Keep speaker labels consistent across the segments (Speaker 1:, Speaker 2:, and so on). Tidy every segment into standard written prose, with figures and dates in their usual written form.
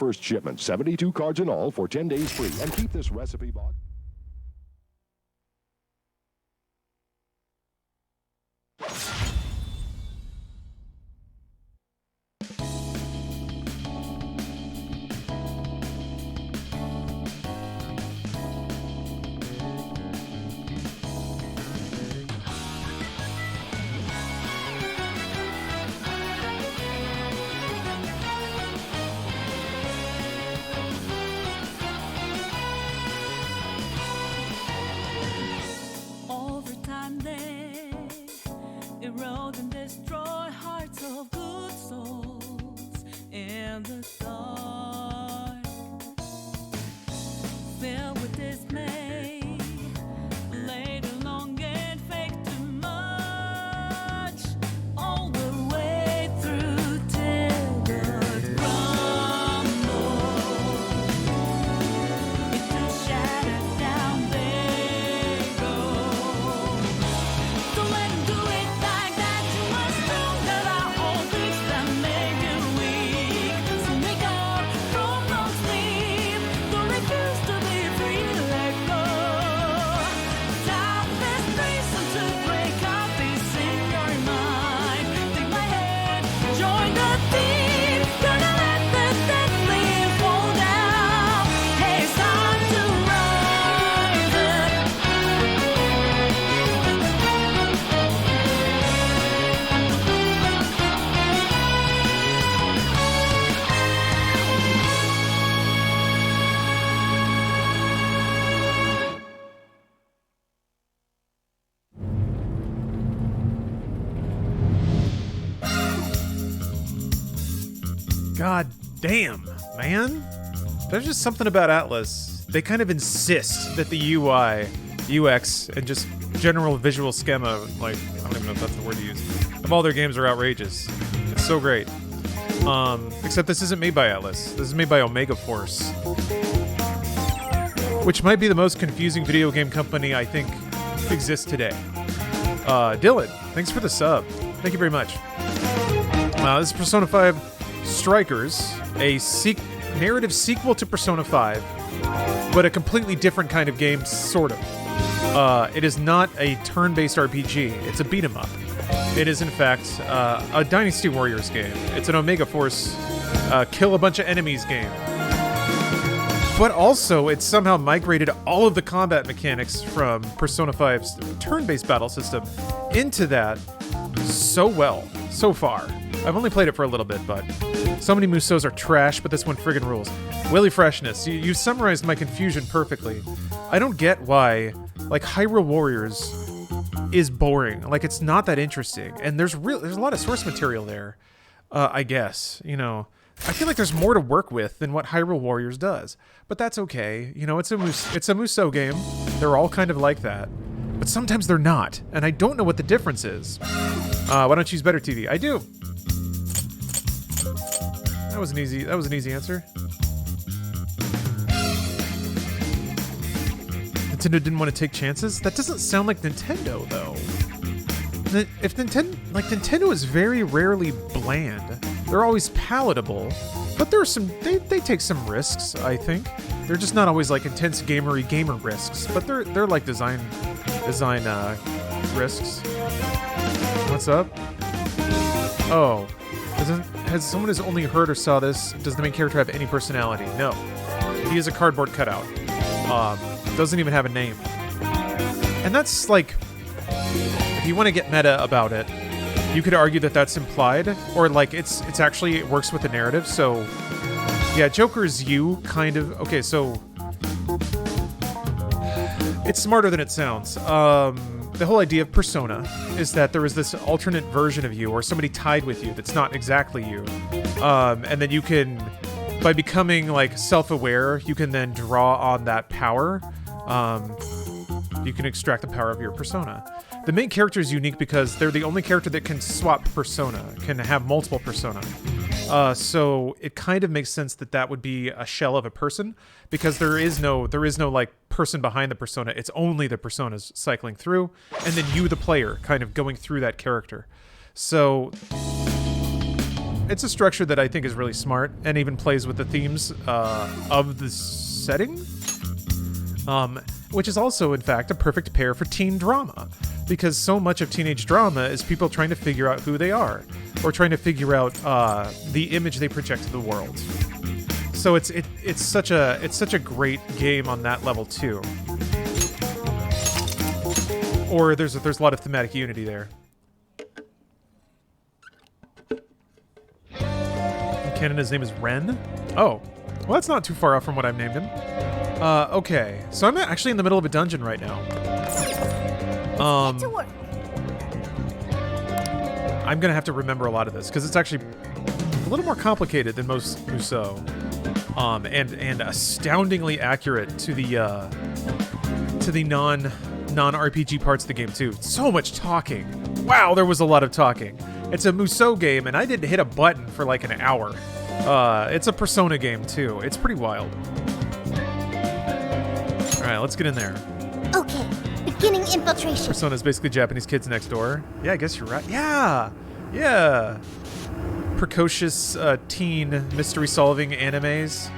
Speaker 1: first shipment. 72 cards in all for 10 days free. And keep this recipe box.
Speaker 2: Erode and destroy hearts of good souls in the dark, filled with dismay, laid along and fake too much, all the way through till the crumble into shattered down they go. Don't let 'em do it.
Speaker 3: God damn, man. There's just something about Atlas. They kind of insist that the UI, UX, and just general visual schema, like, I don't even know if that's the word to use, of all their games are outrageous. It's so great. Except this isn't made by Atlas. This is made by Omega Force, which might be the most confusing video game company I think exists today. Dylan, thanks for the sub. Thank you very much. This is Persona 5 Strikers, a narrative sequel to Persona 5, but a completely different kind of game, sort of. It is not a turn-based RPG. It's a beat-em-up. It is, in fact, a Dynasty Warriors game. It's an Omega Force kill a bunch of enemies game. But also, it's somehow migrated all of the combat mechanics from Persona 5's turn-based battle system into that so well, so far. I've only played it for a little bit, but so many Musos are trash, but this one friggin' rules. Willy Freshness, you summarized my confusion perfectly. I don't get why, like, Hyrule Warriors is boring. Like, it's not that interesting. And there's a lot of source material there, I guess. You know, I feel like there's more to work with than what Hyrule Warriors does. But that's okay. You know, it's a Muso game. They're all kind of like that. But sometimes they're not, and I don't know what the difference is. Why don't you use Better TV? I do. That was an easy answer. Nintendo didn't want to take chances? That doesn't sound like Nintendo, though. If Nintendo is very rarely bland. They're always palatable, but there are they take some risks, I think. They're just not always like intense gamer risks, but they're like design risks. What's up? Oh. Has someone who's only heard or saw this, does the main character have any personality? No. He is a cardboard cutout. Doesn't even have a name. And that's like, if you want to get meta about it, you could argue that that's implied, or like it's actually, it works with the narrative. So yeah, Joker's you kind of, okay, so it's smarter than it sounds. The whole idea of Persona is that there is this alternate version of you, or somebody tied with you that's not exactly you. And then you can, by becoming like self-aware, you can then draw on that power. You can extract the power of your persona. The main character is unique because they're the only character that can swap persona, can have multiple persona. So it kind of makes sense that that would be a shell of a person, because there is no like person behind the persona. It's only the personas cycling through, and then you, the player, kind of going through that character. So it's a structure that I think is really smart and even plays with the themes of the setting, which is also, in fact, a perfect pair for teen drama, because so much of teenage drama is people trying to figure out who they are or trying to figure out the image they project to the world. So it's such a great game on that level too. Or there's a lot of thematic unity there. In canon, his name is Ren. Oh, well, that's not too far off from what I've named him. Okay, so I'm actually in the middle of a dungeon right now.
Speaker 4: Get to work.
Speaker 3: I'm gonna have to remember a lot of this because it's actually a little more complicated than most Musou, and astoundingly accurate to the non-RPG parts of the game too. So much talking. Wow, there was a lot of talking. It's a Musou game, and I didn't hit a button for like an hour. It's a Persona game too. It's pretty wild. All right, let's get in there.
Speaker 4: Okay, beginning infiltration.
Speaker 3: Persona is basically Japanese kids next door. Yeah, I guess you're right. Yeah. Precocious teen mystery-solving animes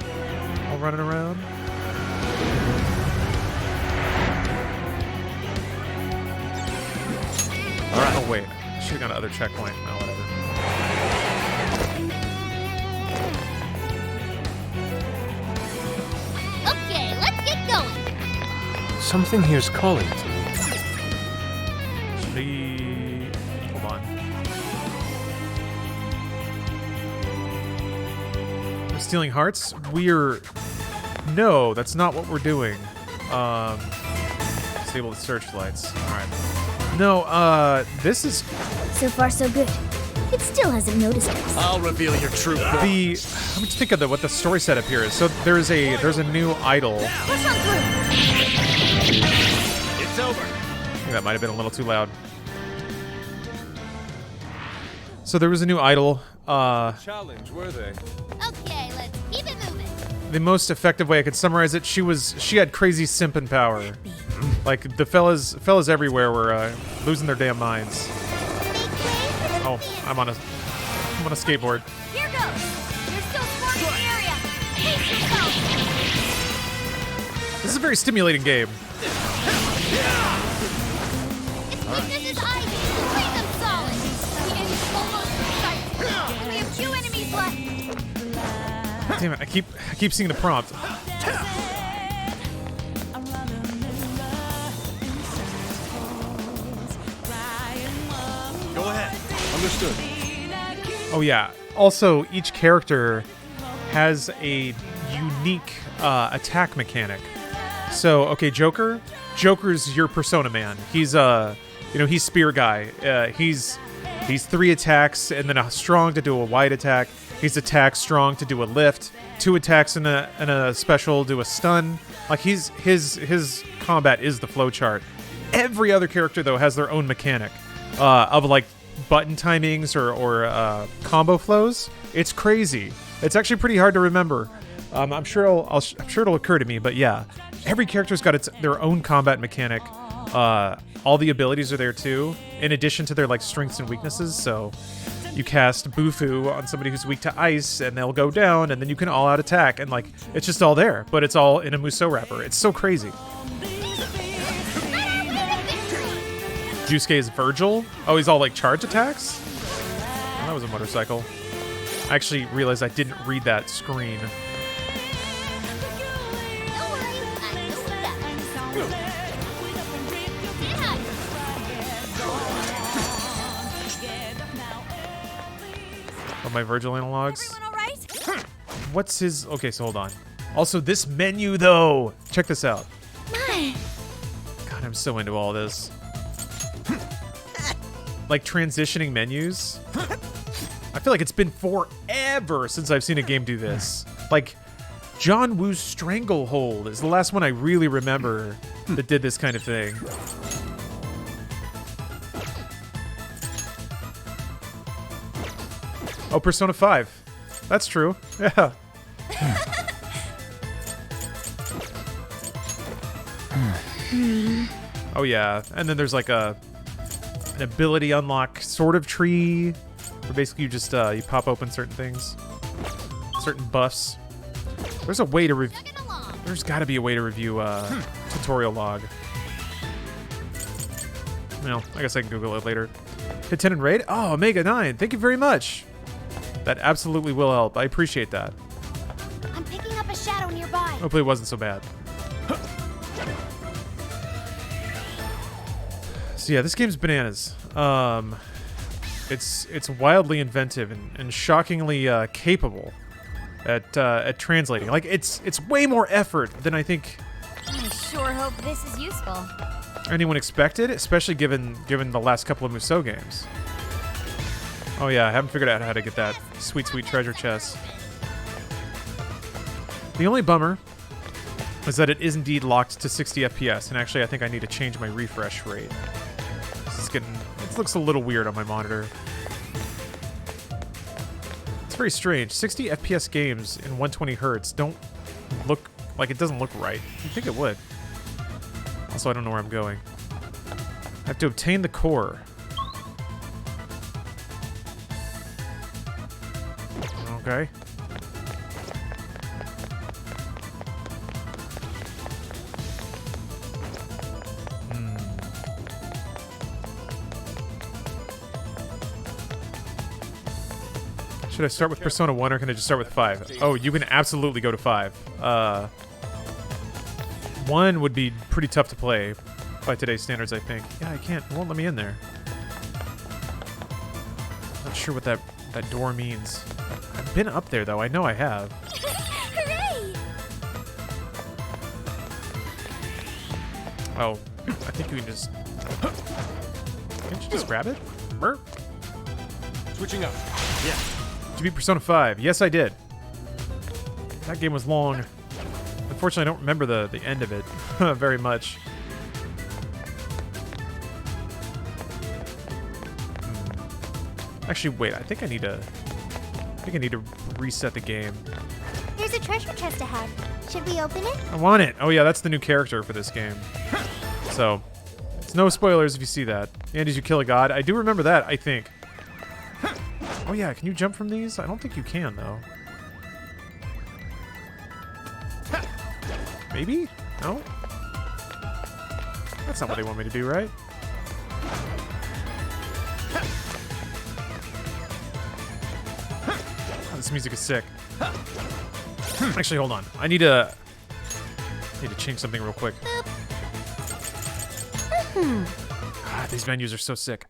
Speaker 3: all running around. All right. Oh wait, I should have gone to other checkpoint. No, whatever.
Speaker 4: Okay, let's get going.
Speaker 5: Something here's calling to me.
Speaker 3: Hold on. We're stealing hearts? No, that's not what we're doing. Disable the searchlights. Alright. No, this is...
Speaker 4: So far, so good. It still hasn't noticed us.
Speaker 5: I'll reveal your true form.
Speaker 3: Let me just think of what the story setup here is. So there's a new idol.
Speaker 4: Push on through.
Speaker 5: It's over.
Speaker 3: I think that might have been a little too loud. So there was a new idol.
Speaker 5: Challenge, were they?
Speaker 4: Okay, let's keep it moving.
Speaker 3: The most effective way I could summarize it, she had crazy simping power. Like the fellas everywhere were losing their damn minds. Oh, I'm on a skateboard.
Speaker 4: Here goes. There's still swarming the area. Pace yourself.
Speaker 3: This is a very stimulating game.
Speaker 4: Its weakness is ivy. Treat them solid. The enemy's almost in sight. We have 2 enemies left.
Speaker 3: Damn it! I keep seeing the prompt.
Speaker 5: Go ahead. Understood.
Speaker 3: Oh yeah. Also, each character has a unique attack mechanic. So, okay, Joker's your Persona man. He's he's spear guy. He's 3 attacks and then a strong to do a wide attack. He's attack strong to do a lift. 2 attacks and a special do a stun. Like his combat is the flowchart. Every other character though has their own mechanic of like button timings or combo flows. It's crazy. It's actually pretty hard to remember. I'm sure it'll occur to me, but yeah, every character's got their own combat mechanic. All the abilities are there too, in addition to their like strengths and weaknesses. So you cast Bufu on somebody who's weak to ice, and they'll go down, and then you can all-out attack, and like it's just all there. But it's all in a Musou wrapper. It's so crazy. Jusuke is Virgil. Oh, he's all like charge attacks? Oh, that was a motorcycle. I actually realized I didn't read that screen.
Speaker 4: No worries, I know that.
Speaker 3: Oh, my Virgil analogs.
Speaker 4: Everyone all right?
Speaker 3: What's his... Okay, so hold on. Also, this menu, though. Check this out.
Speaker 4: My.
Speaker 3: God, I'm so into all this. Like, transitioning menus. I feel like it's been forever since I've seen a game do this. Like, John Woo's Stranglehold is the last one I really remember that did this kind of thing. Oh, Persona 5. That's true. Yeah. Oh, yeah. And then there's like an ability unlock sort of tree where basically you just you pop open certain things, certain buffs. There's a way to review.
Speaker 4: Chugging along.
Speaker 3: There's got to be a way to review tutorial log. Well, I guess I can Google it later. Hit 10 and raid. Oh, Omega 9. Thank you very much. That absolutely will help. I appreciate that.
Speaker 4: I'm picking up a shadow nearby.
Speaker 3: Hopefully it wasn't so bad. So yeah, this game's bananas. It's wildly inventive and shockingly capable at translating. Like it's way more effort than I think
Speaker 4: I sure hope this is useful.
Speaker 3: anyone expected, especially given the last couple of Musou games. Oh yeah, I haven't figured out how to get that sweet treasure chest. The only bummer is that it is indeed locked to 60 FPS, and actually I think I need to change my refresh rate. It looks a little weird on my monitor. It's very strange. 60 FPS games in 120 hertz don't look like it doesn't look right. You'd think it would. Also, I don't know where I'm going. I have to obtain the core. Okay. Should I start with Persona 1 or can I just start with 5? Oh, you can absolutely go to 5. 1 would be pretty tough to play by today's standards, I think. Yeah, I can't. It won't let me in there. Not sure what that door means. I've been up there, though. I know I have.
Speaker 4: Hooray!
Speaker 3: Oh, I think you can just... Can't you just grab it? Burp.
Speaker 5: Switching up. Yeah.
Speaker 3: Did you beat Persona 5? Yes, I did. That game was long. Unfortunately, I don't remember the end of it very much. Actually, wait. I think I need to reset the game.
Speaker 4: There's a treasure chest ahead. Should we open it?
Speaker 3: I want it. Oh yeah, that's the new character for this game. So, it's no spoilers if you see that. And as you kill a god, I do remember that. I think. Oh yeah, can you jump from these? I don't think you can though. Maybe? No? That's not what they want me to do, right? Oh, this music is sick. Actually, hold on. I need to change something real quick. Ah, these menus are so sick.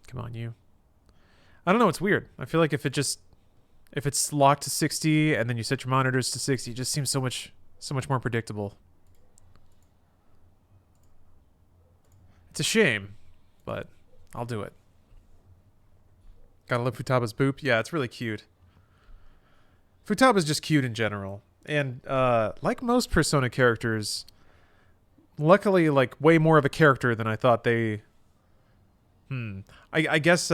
Speaker 3: Come on, you. I don't know, it's weird. I feel like if it's locked to 60 and then you set your monitors to 60, it just seems so much more predictable. It's a shame, but I'll do it. Gotta love Futaba's boop. Yeah, it's really cute. Futaba's just cute in general. And like most Persona characters, luckily like way more of a character than I thought they I guess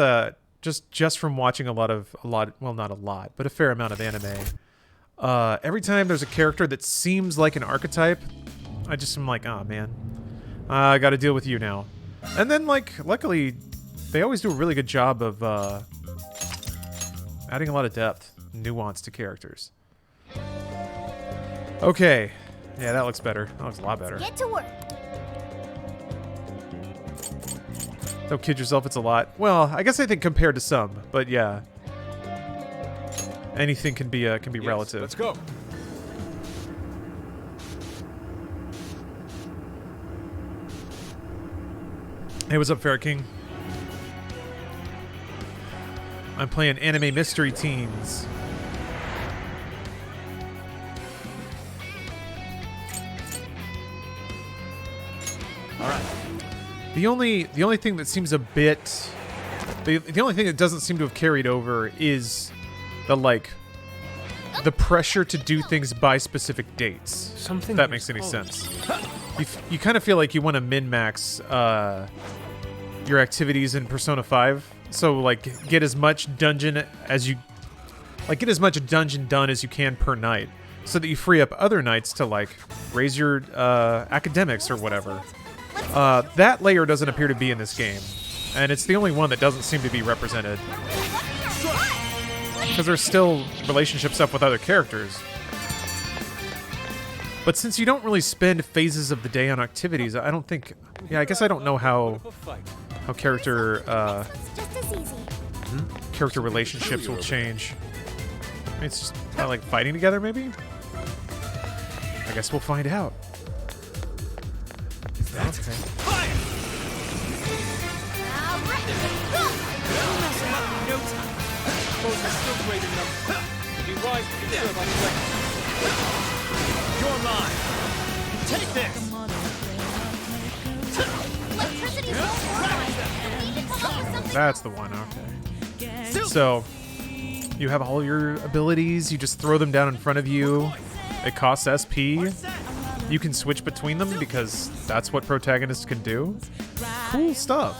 Speaker 3: just from watching a lot, well, not a lot, but a fair amount of anime. Every time there's a character that seems like an archetype, I just am like, oh man, I got to deal with you now. And then like, luckily, they always do a really good job of adding a lot of depth, nuance to characters. Okay, yeah, that looks better. That looks a lot better.
Speaker 4: Get to work.
Speaker 3: Don't kid yourself, it's a lot. Well, I guess I think compared to some, but yeah. Anything can be relative.
Speaker 5: Let's go.
Speaker 3: Hey, what's up, Ferret King? I'm playing Anime Mystery Teens.
Speaker 5: All right.
Speaker 3: The only thing that seems a bit the only thing that doesn't seem to have carried over is the pressure to do things by specific dates.
Speaker 5: Something
Speaker 3: If that makes any sense. You kind of feel like you want to min-max your activities in Persona 5. So like get as much dungeon done as you can per night, so that you free up other nights to like raise your academics or whatever. That layer doesn't appear to be in this game, and it's the only one that doesn't seem to be represented. Because there's still relationship stuff with other characters. But since you don't really spend phases of the day on activities, I don't think... Yeah, I guess I don't know how character character relationships will change. It's just kind of like fighting together, maybe? I guess we'll find out. Okay.
Speaker 5: You're mine. Take this.
Speaker 3: That's the one, okay. So, you have all your abilities, you just throw them down in front of you. It costs SP. You can switch between them because that's what protagonists can do. Cool stuff.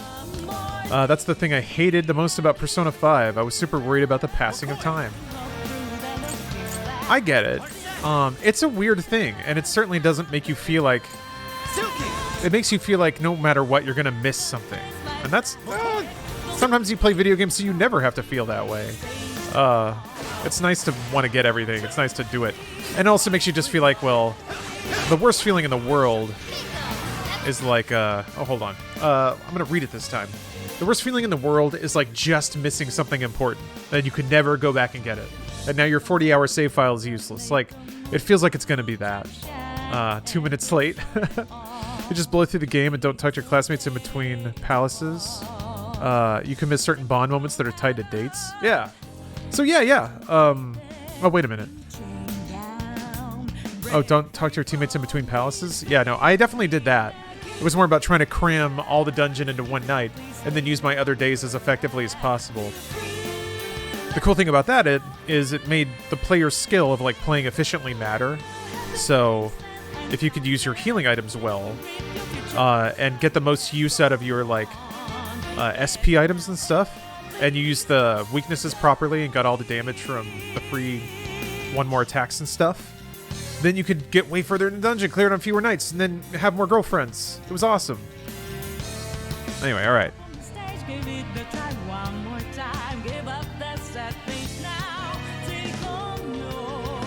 Speaker 3: That's the thing I hated the most about Persona 5. I was super worried about the passing of time. I get it. It's a weird thing, and it certainly doesn't make you feel like... It makes you feel like no matter what, you're gonna miss something. And that's... sometimes you play video games so you never have to feel that way. It's nice to want to get everything. It's nice to do it. And it also makes you just feel like, well, the worst feeling in the world is like... oh, hold on. I'm gonna read it this time. The worst feeling in the world is like just missing something important, and you could never go back and get it. And now your 40-hour save file is useless. Like, it feels like it's gonna be that. 2 minutes late. You just blow through the game and don't talk to your classmates in between palaces. You can miss certain bond moments that are tied to dates. Yeah. So yeah. Oh, wait a minute. Oh, don't talk to your teammates in between palaces? Yeah, no, I definitely did that. It was more about trying to cram all the dungeon into one night and then use my other days as effectively as possible. The cool thing about that is it made the player's skill of like playing efficiently matter. So if you could use your healing items well and get the most use out of your like SP items and stuff, and you use the weaknesses properly and got all the damage from the free one more attacks and stuff, then you could get way further in the dungeon, clear it on fewer nights, and then have more girlfriends. It was awesome. Anyway, all right.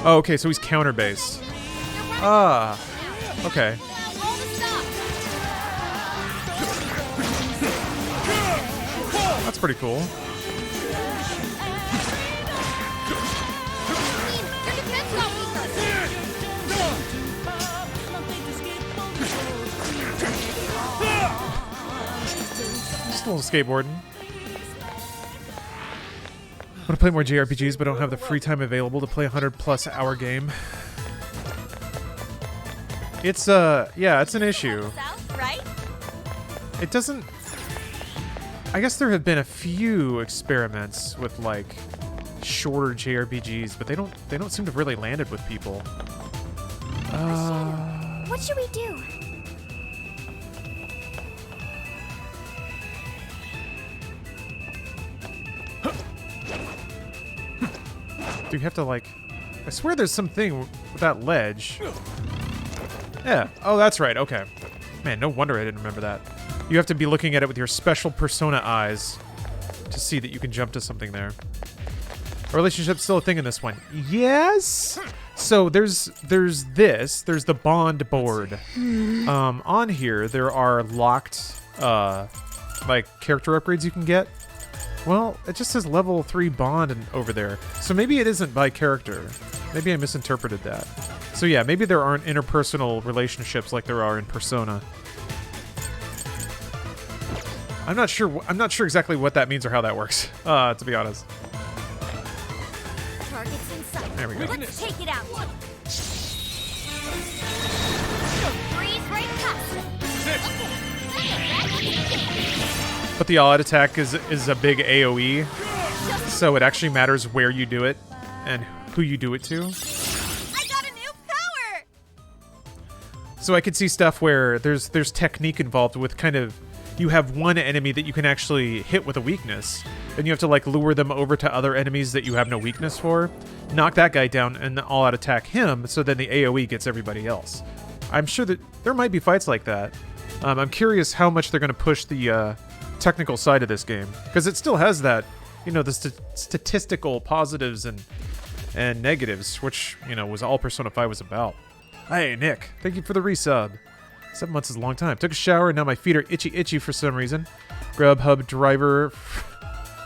Speaker 3: Oh, okay, so he's counter-based. Ah, okay. That's pretty cool. Just a little skateboarding. I want to play more JRPGs, but don't have the free time available to play a 100+ hour game. It's yeah, it's an issue. It doesn't... I guess there have been a few experiments with like shorter JRPGs, but they don't seem to have really landed with people.
Speaker 4: What should we do?
Speaker 3: Do you have to like... I swear there's something with that ledge. Yeah. Oh, that's right. Okay. Man, no wonder I didn't remember that. You have to be looking at it with your special Persona eyes to see that you can jump to something there. A relationship's still a thing in this one. Yes! So there's this. There's the bond board. On here, there are locked, like, character upgrades you can get. Well, it just says level 3 bond over there. So maybe it isn't by character. Maybe I misinterpreted that. So yeah, maybe there aren't interpersonal relationships like there are in Persona. I'm not sure exactly what that means or how that works, to be honest.
Speaker 4: Target's in sight.
Speaker 3: There we go.
Speaker 4: Let's take it out. Breeze right past it.
Speaker 3: But the all-out attack is a big AoE, so it actually matters where you do it and who you do it to.
Speaker 4: I got a new power.
Speaker 3: So I could see stuff where there's technique involved with kind of, you have one enemy that you can actually hit with a weakness, and you have to like lure them over to other enemies that you have no weakness for, knock that guy down, and all out attack him, so then the AoE gets everybody else. I'm sure that there might be fights like that. I'm curious how much they're going to push the technical side of this game, because it still has that, you know, the statistical positives and negatives, which, you know, was all Persona 5 was about. Hey, Nick, thank you for the resub. 7 months is a long time. Took a shower, and now my feet are itchy for some reason. Grubhub driver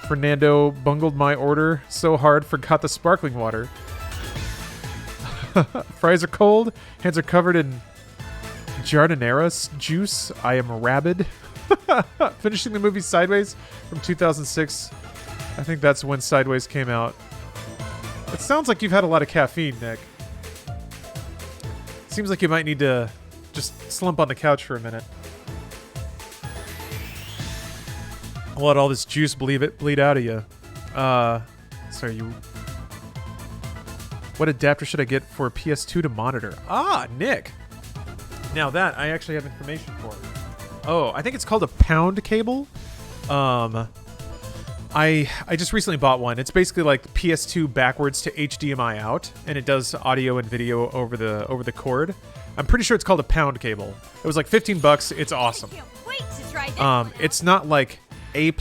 Speaker 3: Fernando bungled my order so hard, forgot the sparkling water. Fries are cold, hands are covered in jardinera juice. I am rabid. Finishing the movie Sideways from 2006. I think that's when Sideways came out. It sounds like you've had a lot of caffeine, Nick. Seems like you might need to just slump on the couch for a minute. I'll let all this juice bleed out of you. Sorry, you... What adapter should I get for PS2 to monitor? Ah, Nick! Now that, I actually have information for. Oh, I think it's called a pound cable. I just recently bought one. It's basically like PS2 backwards to HDMI out, and it does audio and video over the cord. I'm pretty sure it's called a pound cable. It was like $15. It's awesome.
Speaker 4: I can't wait to try this one
Speaker 3: It's not like A+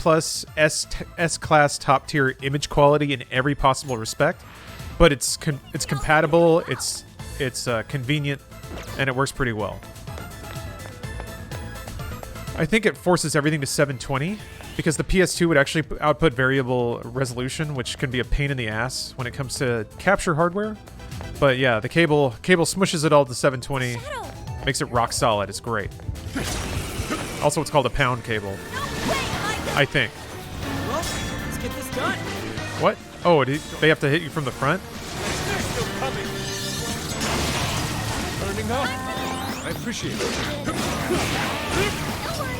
Speaker 3: S-class top tier image quality in every possible respect, but it's compatible. It's convenient, and it works pretty well. I think it forces everything to 720 because the PS2 would actually output variable resolution, which can be a pain in the ass when it comes to capture hardware. But yeah, the cable smushes it all to 720, makes it rock solid. It's great. Also, it's called a pound cable. I think.
Speaker 5: Well, let's get this done.
Speaker 3: What? Oh, they have to hit you from the front?
Speaker 5: They're still coming. Turning up. I appreciate it.
Speaker 4: Don't worry.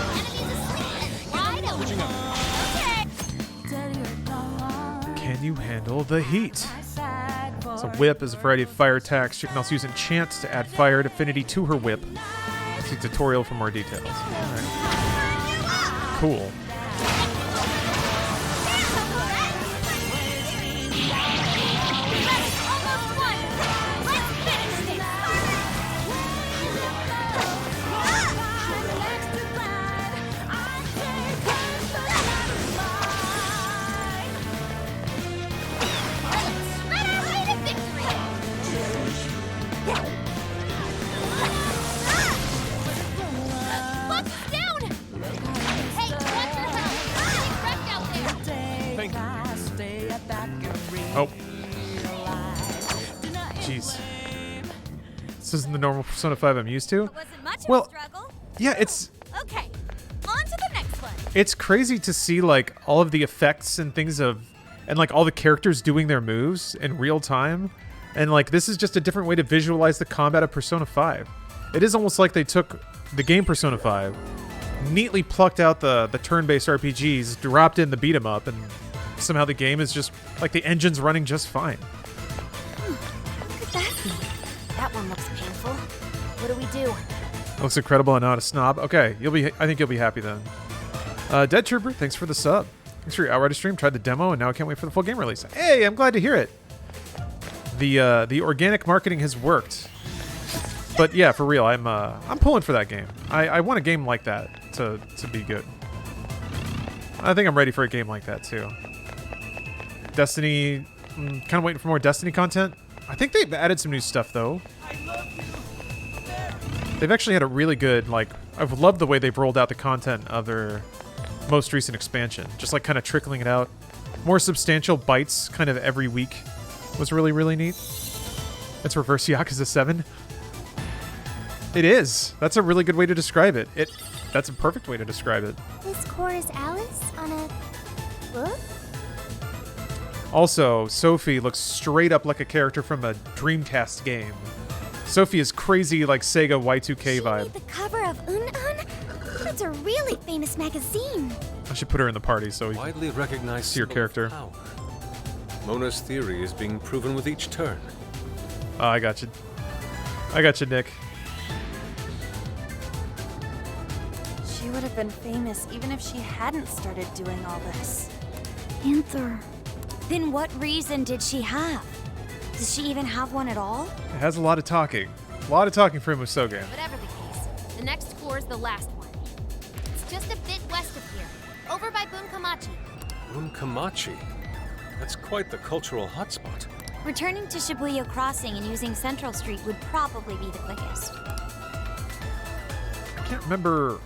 Speaker 4: Enemies asleep and wide open. Okay.
Speaker 3: Can you handle the heat? So whip is a variety of fire attacks. She can also use enchant to add fire affinity to her whip. See tutorial for more details. Alright. Cool. Oh. Jeez. This isn't the normal Persona 5 I'm used to.
Speaker 4: It wasn't much of
Speaker 3: Well,
Speaker 4: a struggle.
Speaker 3: yeah, it's
Speaker 4: Okay, on to the next one.
Speaker 3: it's crazy to see like all of the effects and things and like all the characters doing their moves in real time. And like this is just a different way to visualize the combat of Persona 5. It is almost like they took the game Persona 5, neatly plucked out the turn-based RPGs, dropped in the beat 'em up, and somehow the game is just like the engine's running just fine.
Speaker 4: What could that be? That one looks painful. What do we do?
Speaker 3: Looks incredible and not a snob. Okay, I think you'll be happy then. Dead Trooper, thanks for the sub. Thanks for your Outrider stream. Tried the demo and now I can't wait for the full game release. Hey, I'm glad to hear it. The organic marketing has worked. But yeah, for real, I'm pulling for that game. I want a game like that to be good. I think I'm ready for a game like that too. Destiny, kind of waiting for more Destiny content. I think they've added some new stuff though. They've actually had a really good, like, I've loved the way they've rolled out the content of their most recent expansion. Just like kind of trickling it out. More substantial bites kind of every week was really, really neat. It's reverse Yakuza 7. It is. That's a really good way to describe it. That's a perfect way to describe it.
Speaker 4: This core is Alice on a book?
Speaker 3: Also, Sophie looks straight up like a character from a Dreamcast game. Sophie is crazy like Sega Y2K vibe.
Speaker 4: She made the cover of Un-Un? That's a really famous magazine.
Speaker 3: I should put her in the party so you
Speaker 6: Widely recognized
Speaker 3: see your
Speaker 6: symbol of
Speaker 3: character.
Speaker 6: power. Mona's theory is being proven with each turn.
Speaker 3: Oh, I got you. I got you, Nick.
Speaker 7: She would have been famous even if she hadn't started doing all this.
Speaker 4: Panther. Then what reason did she have? Does she even have one at all?
Speaker 3: It has a lot of talking. A lot of talking for a Musou game.
Speaker 4: Whatever the case, the next core is the last one. It's just a bit west of here, over by Bunkamachi.
Speaker 6: Bunkamachi? That's quite the cultural hotspot.
Speaker 4: Returning to Shibuya Crossing and using Central Street would probably be the quickest.
Speaker 3: I can't remember.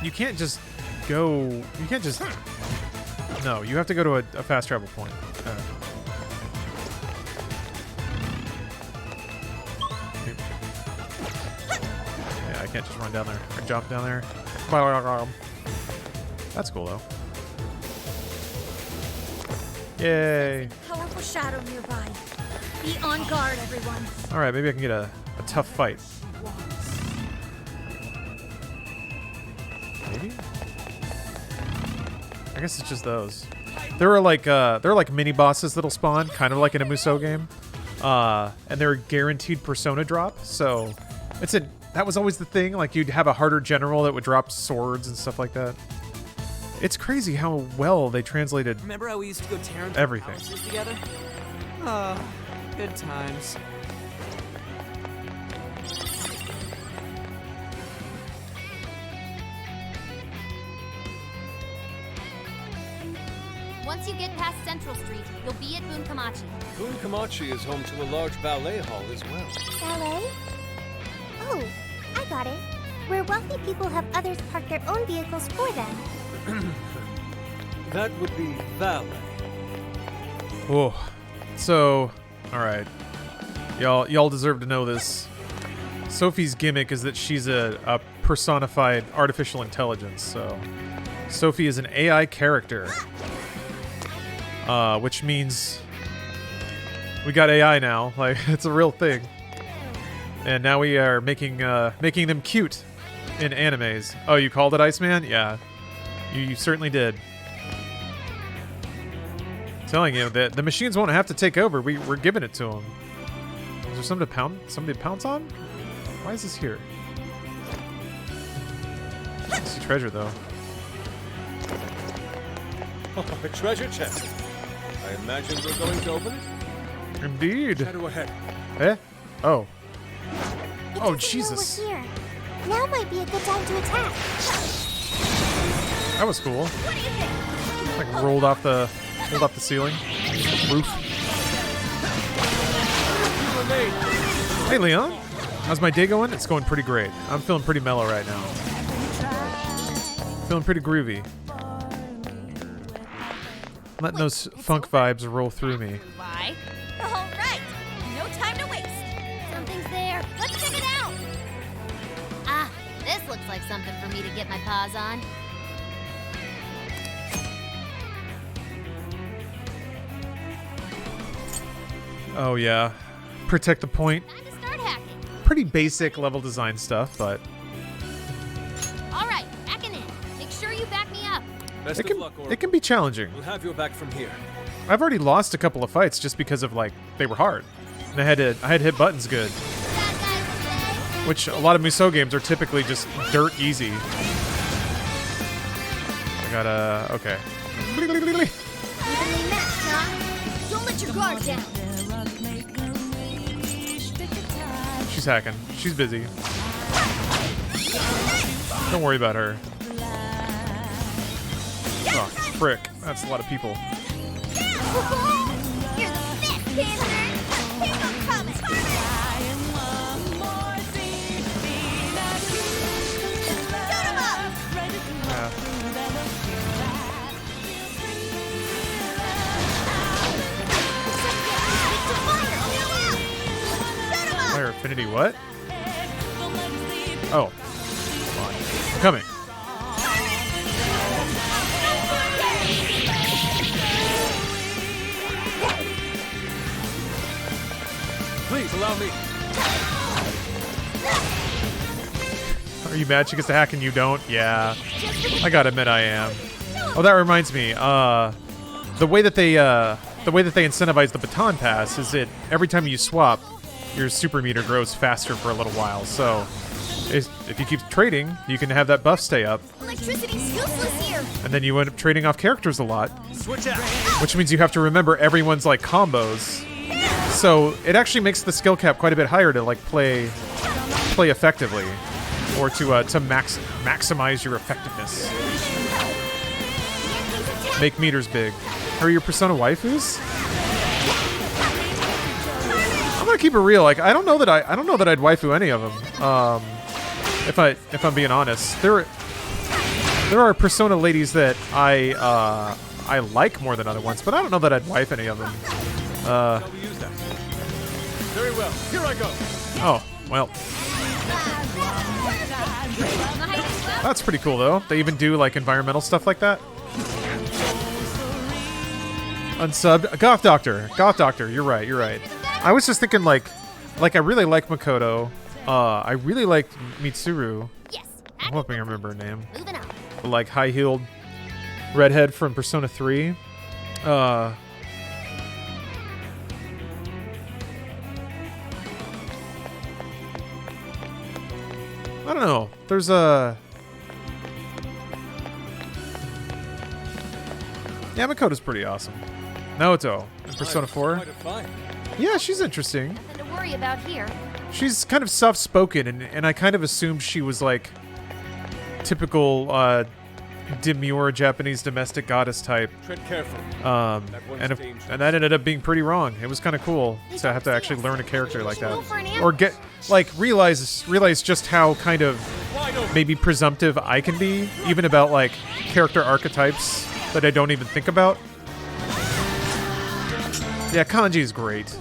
Speaker 3: You can't just go. You can't just. No, you have to go to a fast travel point. Yeah, I can't just run down there or jump down there. That's cool though. Yay!
Speaker 4: Powerful shadow nearby. Be on guard, everyone.
Speaker 3: All right, maybe I can get a tough fight. Maybe. I guess it's just those. There are like mini bosses that'll spawn, kind of like in a Musou game, and they're a guaranteed persona drop. So that was always the thing. Like you'd have a harder general that would drop swords and stuff like that. It's crazy how well they translated.
Speaker 5: Remember how we used to go tearing
Speaker 3: everything
Speaker 5: palaces together? Oh, good times.
Speaker 4: Once you get past Central Street, you'll be at Bunkamachi.
Speaker 6: Bunkamachi is home to a large ballet hall as well.
Speaker 8: Ballet? Oh, I got it. Where wealthy people have others park their own vehicles for them.
Speaker 6: That would be valet.
Speaker 3: Oh, so all right, y'all deserve to know this. Sophie's gimmick is that she's a personified artificial intelligence. So Sophie is an AI character, which means we got AI now. Like it's a real thing, and now we are making them cute in animes. Oh, you called it, Iceman? Yeah, you certainly did. Telling you that the machines won't have to take over. We're giving it to them. Is there somebody to pounce on? Why is this here? I see treasure though.
Speaker 6: Oh, a treasure chest. I imagine we're going to open it.
Speaker 3: Indeed.
Speaker 6: Shadow ahead.
Speaker 3: Eh? Oh.
Speaker 8: It
Speaker 3: Oh
Speaker 8: doesn't
Speaker 3: Jesus.
Speaker 8: know we're here. Now might be a good time to attack.
Speaker 3: That was cool.
Speaker 4: What do you think?
Speaker 3: Like rolled off the ceiling. Roof. Hey Leon. How's my day going? It's going pretty great. I'm feeling pretty mellow right now. Feeling pretty groovy. Letting those funk vibes roll through me.
Speaker 4: Why? All right. No time to waste. Something's there. Let's check it out. Ah, this looks like something for me to get my paws on.
Speaker 3: Oh yeah. Protect the point.
Speaker 4: Time to start hacking.
Speaker 3: Pretty basic level design stuff, but
Speaker 4: All right, hacking in. Make sure you back me up.
Speaker 6: Best
Speaker 3: it
Speaker 6: of
Speaker 3: can
Speaker 6: luck, Oracle.
Speaker 3: it can be challenging.
Speaker 6: We'll have your back from here.
Speaker 3: I've already lost a couple of fights just because of like they were hard. And I had to hit buttons good.
Speaker 4: Bad guys today.
Speaker 3: Which a lot of Musou games are typically just dirt easy. I gotta okay.
Speaker 8: Evenly matched, huh?
Speaker 4: Don't let your guard down.
Speaker 3: She's hacking. She's busy. Don't worry about her. Oh, frick. That's a lot of people.
Speaker 8: You're the best, Panther. Keep 'em coming. Shoot 'em up.
Speaker 3: Yeah. Fire affinity what? Oh. Come on. I'm coming.
Speaker 6: Please allow me.
Speaker 3: Are you mad she gets to hack and you don't? Yeah. I gotta admit I am. Oh, that reminds me. The way that they incentivize the baton pass is that every time you swap, your super meter grows faster for a little while. So if you keep trading, you can have that buff stay up,
Speaker 4: Electricity's useless here.
Speaker 3: and then you end up trading off characters a lot,
Speaker 5: Switch out.
Speaker 3: which means you have to remember everyone's like combos So it actually makes the skill cap quite a bit higher to like play effectively, or to maximize your effectiveness. Make meters big. Are your Persona waifus? I'm gonna keep it real. Like I don't know that I'd waifu any of them. If I'm being honest, there are Persona ladies that I like more than other ones, but I don't know that I'd wife any of them.
Speaker 6: Shall we use that? Very well. Here I go.
Speaker 3: Oh, well. That's pretty cool, though. They even do, like, environmental stuff like that. Unsubbed. Goth Doctor. Goth Doctor. You're right. You're right. I was just thinking, like I really like Makoto. I really like Mitsuru.
Speaker 4: Yes.
Speaker 3: I'm hoping I remember her name.
Speaker 4: Moving on.
Speaker 3: The, like, high-heeled redhead from Persona 3. I don't know. There's a... Yeah, Makoto's pretty awesome. Naoto in Persona 4.
Speaker 6: Quite a find.
Speaker 3: Yeah, she's interesting.
Speaker 4: Nothing to worry about here.
Speaker 3: She's kind of soft-spoken, and I kind of assumed she was, like, typical, demure Japanese domestic goddess type.
Speaker 6: Tread carefully.
Speaker 3: And
Speaker 6: dangerous.
Speaker 3: that ended up being pretty wrong. It was kind of cool to have to actually learn a character like that.
Speaker 4: Go for an ambush.
Speaker 3: Or get, like, realize just how kind of
Speaker 6: Wide open.
Speaker 3: maybe presumptive I can be, even about, like, character archetypes that I don't even think about. Yeah, Kanji is great.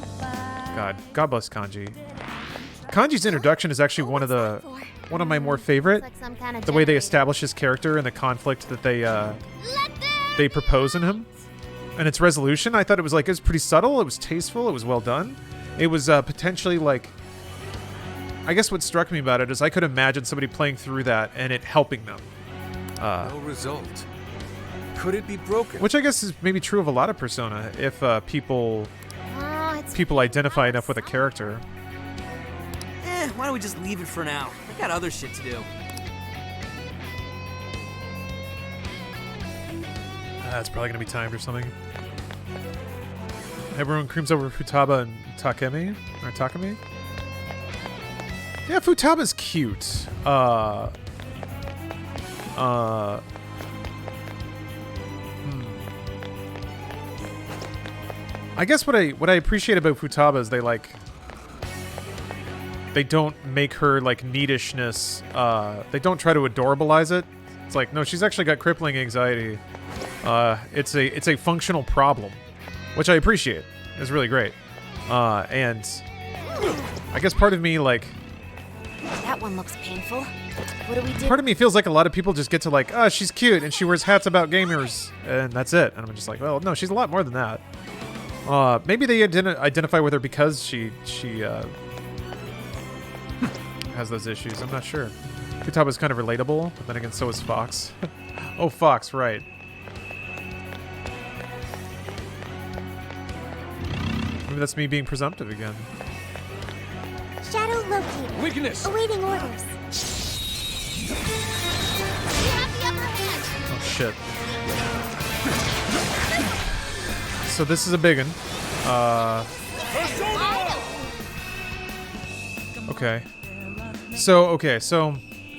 Speaker 3: God bless Kanji. Kanji's introduction is actually one of my more favorite.
Speaker 4: Like some kind of
Speaker 3: The way they
Speaker 4: generator.
Speaker 3: establish his character and the conflict that they propose in him, and its resolution. I thought it was pretty subtle. It was tasteful. It was well done. It was potentially like. I guess what struck me about it is I could imagine somebody playing through that and it helping them.
Speaker 6: No result. Could it be broken?
Speaker 3: Which I guess is maybe true of a lot of Persona if people identify enough with a character.
Speaker 5: Why don't we just leave it for now? I got other shit to do.
Speaker 3: It's probably gonna be timed or something. Everyone creams over Futaba and Takemi or Takemi. Yeah, Futaba's cute. I guess what I appreciate about Futaba is they don't make her like neatishness. They don't try to adorabilize it. It's like, no, she's actually got crippling anxiety. It's a functional problem, which I appreciate. It's really great. And I guess part of me like.
Speaker 4: That one looks painful. What do we do?
Speaker 3: Part of me feels like a lot of people just get to like, oh, she's cute and she wears hats about gamers and that's it. And I'm just like, well, no, she's a lot more than that. Maybe they identify with her because she has those issues. I'm not sure. Futaba's kind of relatable, but then again, so is Fox. Oh, Fox, right. Maybe that's me being presumptive again.
Speaker 8: Shadow located.
Speaker 6: Weakness.
Speaker 8: Awaiting orders.
Speaker 4: You have the upper hand.
Speaker 3: Oh, shit. So this is a big one. Okay. So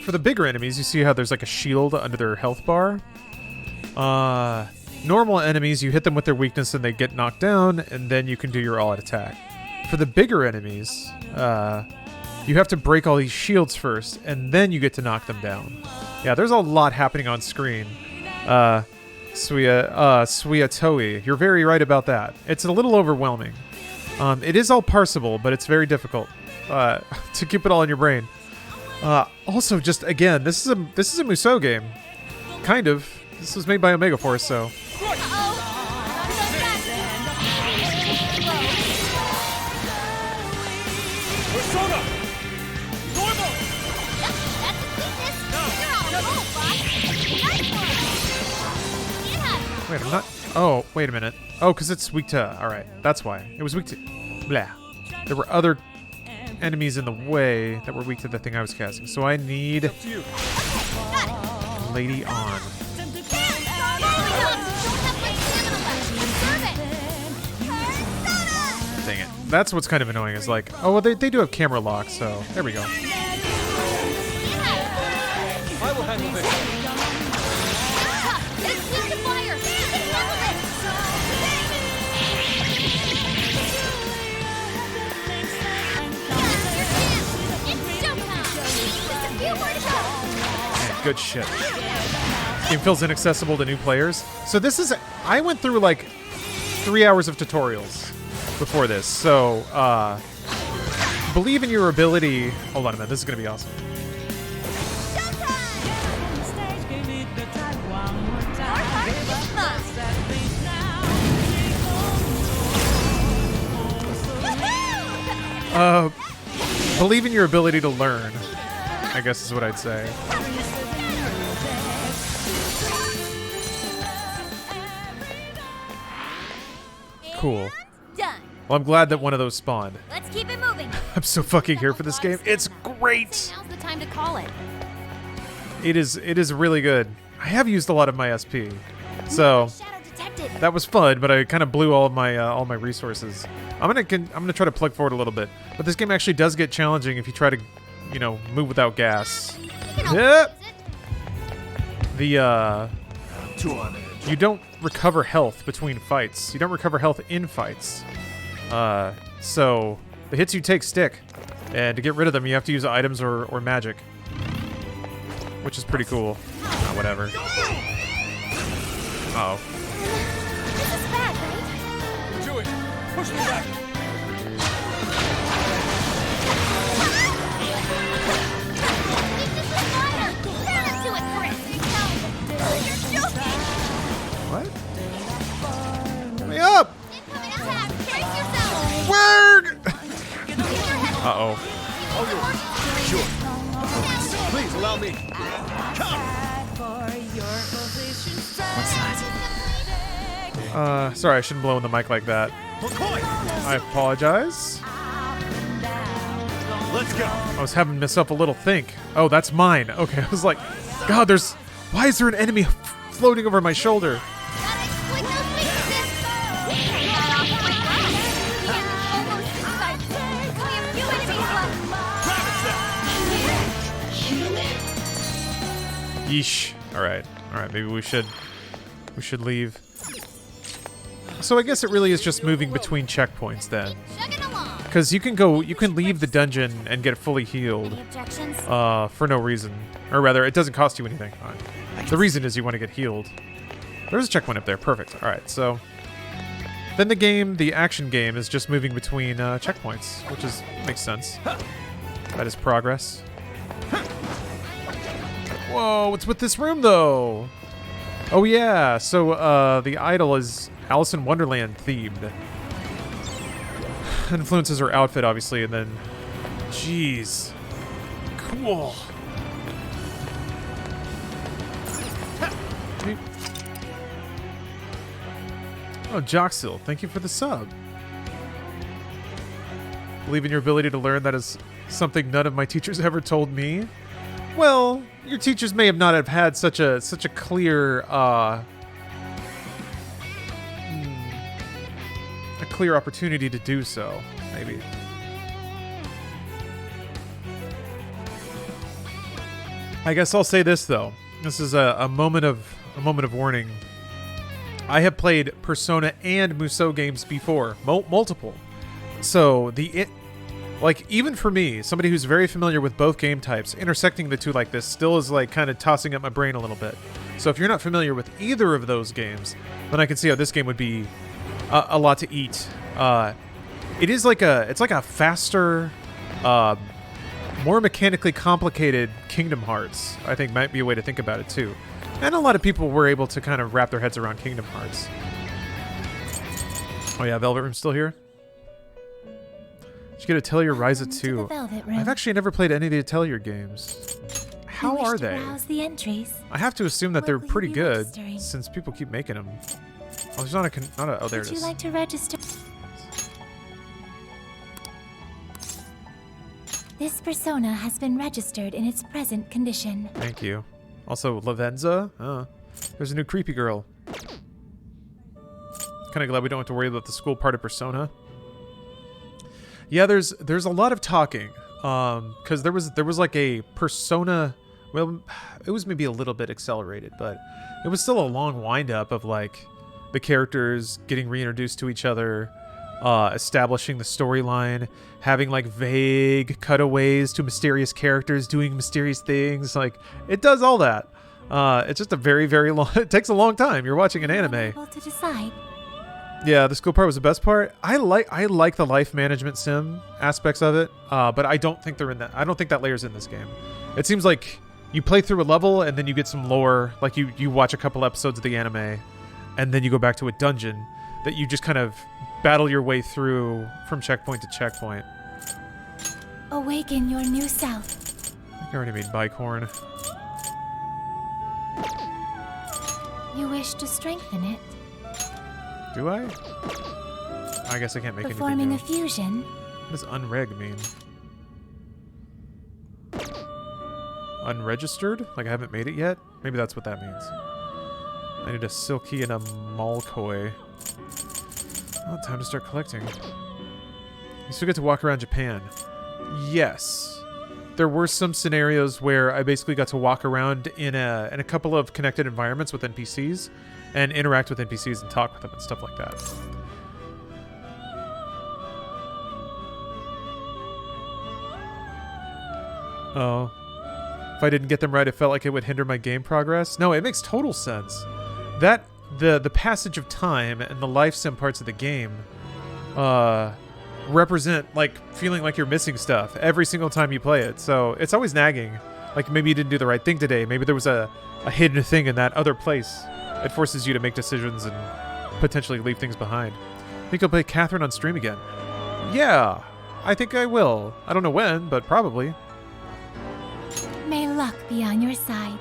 Speaker 3: for the bigger enemies, you see how there's like a shield under their health bar. Normal enemies, you hit them with their weakness and they get knocked down, and then you can do your all-out attack. For the bigger enemies, you have to break all these shields first, and then you get to knock them down. Yeah, there's a lot happening on screen. Suiatoi, you're very right about that. It's a little overwhelming. It is all parsable, but it's very difficult to keep it all in your brain. Also, just again, this is a Musou game, kind of. This was made by Omega Force, so.
Speaker 6: Persona! Normal!
Speaker 4: That's a weakness. You're on a roll, boss. Nice one. Yeah.
Speaker 3: Wait, I'm not. Oh, wait a minute. Oh, because it's weak to. All right, that's why it was weak to. Blah. There were other enemies in the way that were weak to the thing I was casting, so I need
Speaker 6: Up to you.
Speaker 3: Lady on.
Speaker 4: Don't have much stamina left. Conserve it.
Speaker 3: Dang it. that's what's kind of annoying. Is like, oh, well, they do have camera lock, so there we go.
Speaker 6: I will handle this.
Speaker 4: It's team to fire! You can handle it! It's showtime! Just a few more to go!
Speaker 3: Man, good shit. Game feels inaccessible to new players. So this is, I went through like 3 hours of tutorials before this. So believe in your ability. Hold on a minute. This is gonna be awesome. Believe in your ability to learn, I guess is what I'd say. Cool.
Speaker 4: Done.
Speaker 3: Well, I'm glad that one of those spawned.
Speaker 4: Let's keep it moving.
Speaker 3: I'm so fucking here for this game. It's great.
Speaker 4: Now's the time to call it.
Speaker 3: It is really good. I have used a lot of my SP, so
Speaker 4: Shadow detected.
Speaker 3: that was fun. But I kind of blew all my resources. I'm gonna try to plug forward a little bit. But this game actually does get challenging if you try to, you know, move without gas. Yep. You don't recover health between fights. You don't recover health in fights. So the hits you take stick, and to get rid of them, you have to use items or magic, which is pretty cool. Whatever. Uh-oh.
Speaker 4: This is bad, right?
Speaker 6: Do it. Push me back.
Speaker 3: What? Get me up! Word! Uh-oh.
Speaker 6: Sure. Please allow me.
Speaker 5: What's that?
Speaker 3: Sorry, I shouldn't blow in the mic like that. I apologize.
Speaker 6: Let's go.
Speaker 3: I was having myself a little think. Oh, that's mine. Okay, I was like, God, why is there an enemy floating over my shoulder? Yeesh. All right, maybe we should leave. So I guess it really is just moving between checkpoints then. Because you can leave the dungeon and get fully healed for no reason. Or rather, it doesn't cost you anything. The reason is you want to get healed. There's a checkpoint up there. Perfect. All right, so then the action game is just moving between checkpoints, which makes sense. That is progress. Whoa, what's with this room, though? Oh, yeah, so the idol is Alice in Wonderland themed. Influences her outfit, obviously, and then... Jeez. Cool. Oh, Joxil, thank you for the sub. Believe in your ability to learn. That is something none of my teachers ever told me. Well, your teachers may not have had such a clear a clear opportunity to do so, maybe. I guess I'll say this though. This is a moment of warning. I have played Persona and Musou games before, multiple. So like, even for me, somebody who's very familiar with both game types, intersecting the two like this still is like kind of tossing up my brain a little bit. So if you're not familiar with either of those games, then I can see how this game would be a lot to eat. It's like a faster, more mechanically complicated Kingdom Hearts, I think might be a way to think about it too. And a lot of people were able to kind of wrap their heads around Kingdom Hearts. Oh yeah, Velvet Room's still here? Did you get Atelier Ryza 2? I've actually never played any of the Atelier games. How are they?
Speaker 9: The entries.
Speaker 3: I have to assume that they're pretty good, since people keep making them. Oh, there's not a oh, there it is.
Speaker 9: Would you like to register? This persona has been registered in its present condition.
Speaker 3: Thank you. Also, Lavenza? There's a new creepy girl. Kind of glad we don't have to worry about the school part of Persona. Yeah, there's a lot of talking. Because there was like a Persona. Well, it was maybe a little bit accelerated, but it was still a long wind up of like the characters getting reintroduced to each other, establishing the storyline, having like vague cutaways to mysterious characters doing mysterious things. Like it does all that. It's just a very, very long. It takes a long time. You're watching an anime.
Speaker 9: Able to decide.
Speaker 3: Yeah, the school part was the best part. I like the life management sim aspects of it, but I don't think they're in that. I don't think that layer's in this game. It seems like you play through a level and then you get some lore. Like you watch a couple episodes of the anime, and then you go back to a dungeon that you just kind of battle your way through from checkpoint to checkpoint.
Speaker 9: Awaken your new self.
Speaker 3: I think I already made Bicorn.
Speaker 9: You wish to strengthen it.
Speaker 3: Do I? I guess I can't make
Speaker 9: Performing
Speaker 3: anything
Speaker 9: a fusion.
Speaker 3: What does unreg mean? Unregistered? Like I haven't made it yet? Maybe that's what that means. I need a Silky and a Malkoi. Oh, time to start collecting. You still get to walk around Japan. Yes. There were some scenarios where I basically got to walk around in a couple of connected environments with NPCs and interact with NPCs and talk with them and stuff like that. Oh. If I didn't get them right, it felt like it would hinder my game progress. No, it makes total sense. That the passage of time and the life sim parts of the game represent like feeling like you're missing stuff every single time you play it. So it's always nagging. Like maybe you didn't do the right thing today. Maybe there was a hidden thing in that other place. It forces you to make decisions and potentially leave things behind. Think I'll play Catherine on stream again? Yeah, I think I will. I don't know when, but probably.
Speaker 9: May luck be on your side.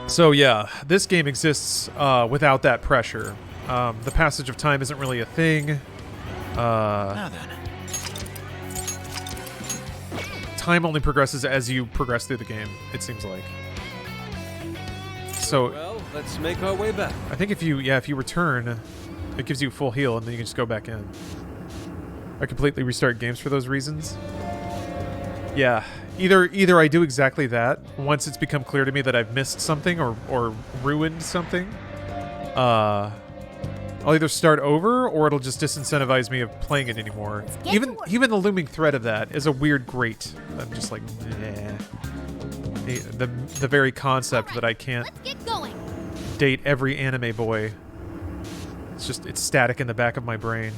Speaker 3: So yeah, this game exists without that pressure. The passage of time isn't really a thing.
Speaker 5: Now then.
Speaker 3: Time only progresses as you progress through the game, it seems like. So
Speaker 6: Well, let's make our way back.
Speaker 3: I think if you return, it gives you full heal and then you can just go back in. I completely restart games for those reasons. Yeah, either I do exactly that once it's become clear to me that I've missed something or ruined something. I'll either start over or it'll just disincentivize me of playing it anymore. Even the looming threat of that is a weird grate. I'm just like, nah. The very concept that I can't
Speaker 4: Let's get going.
Speaker 3: date every anime boy. It's static in the back of my brain.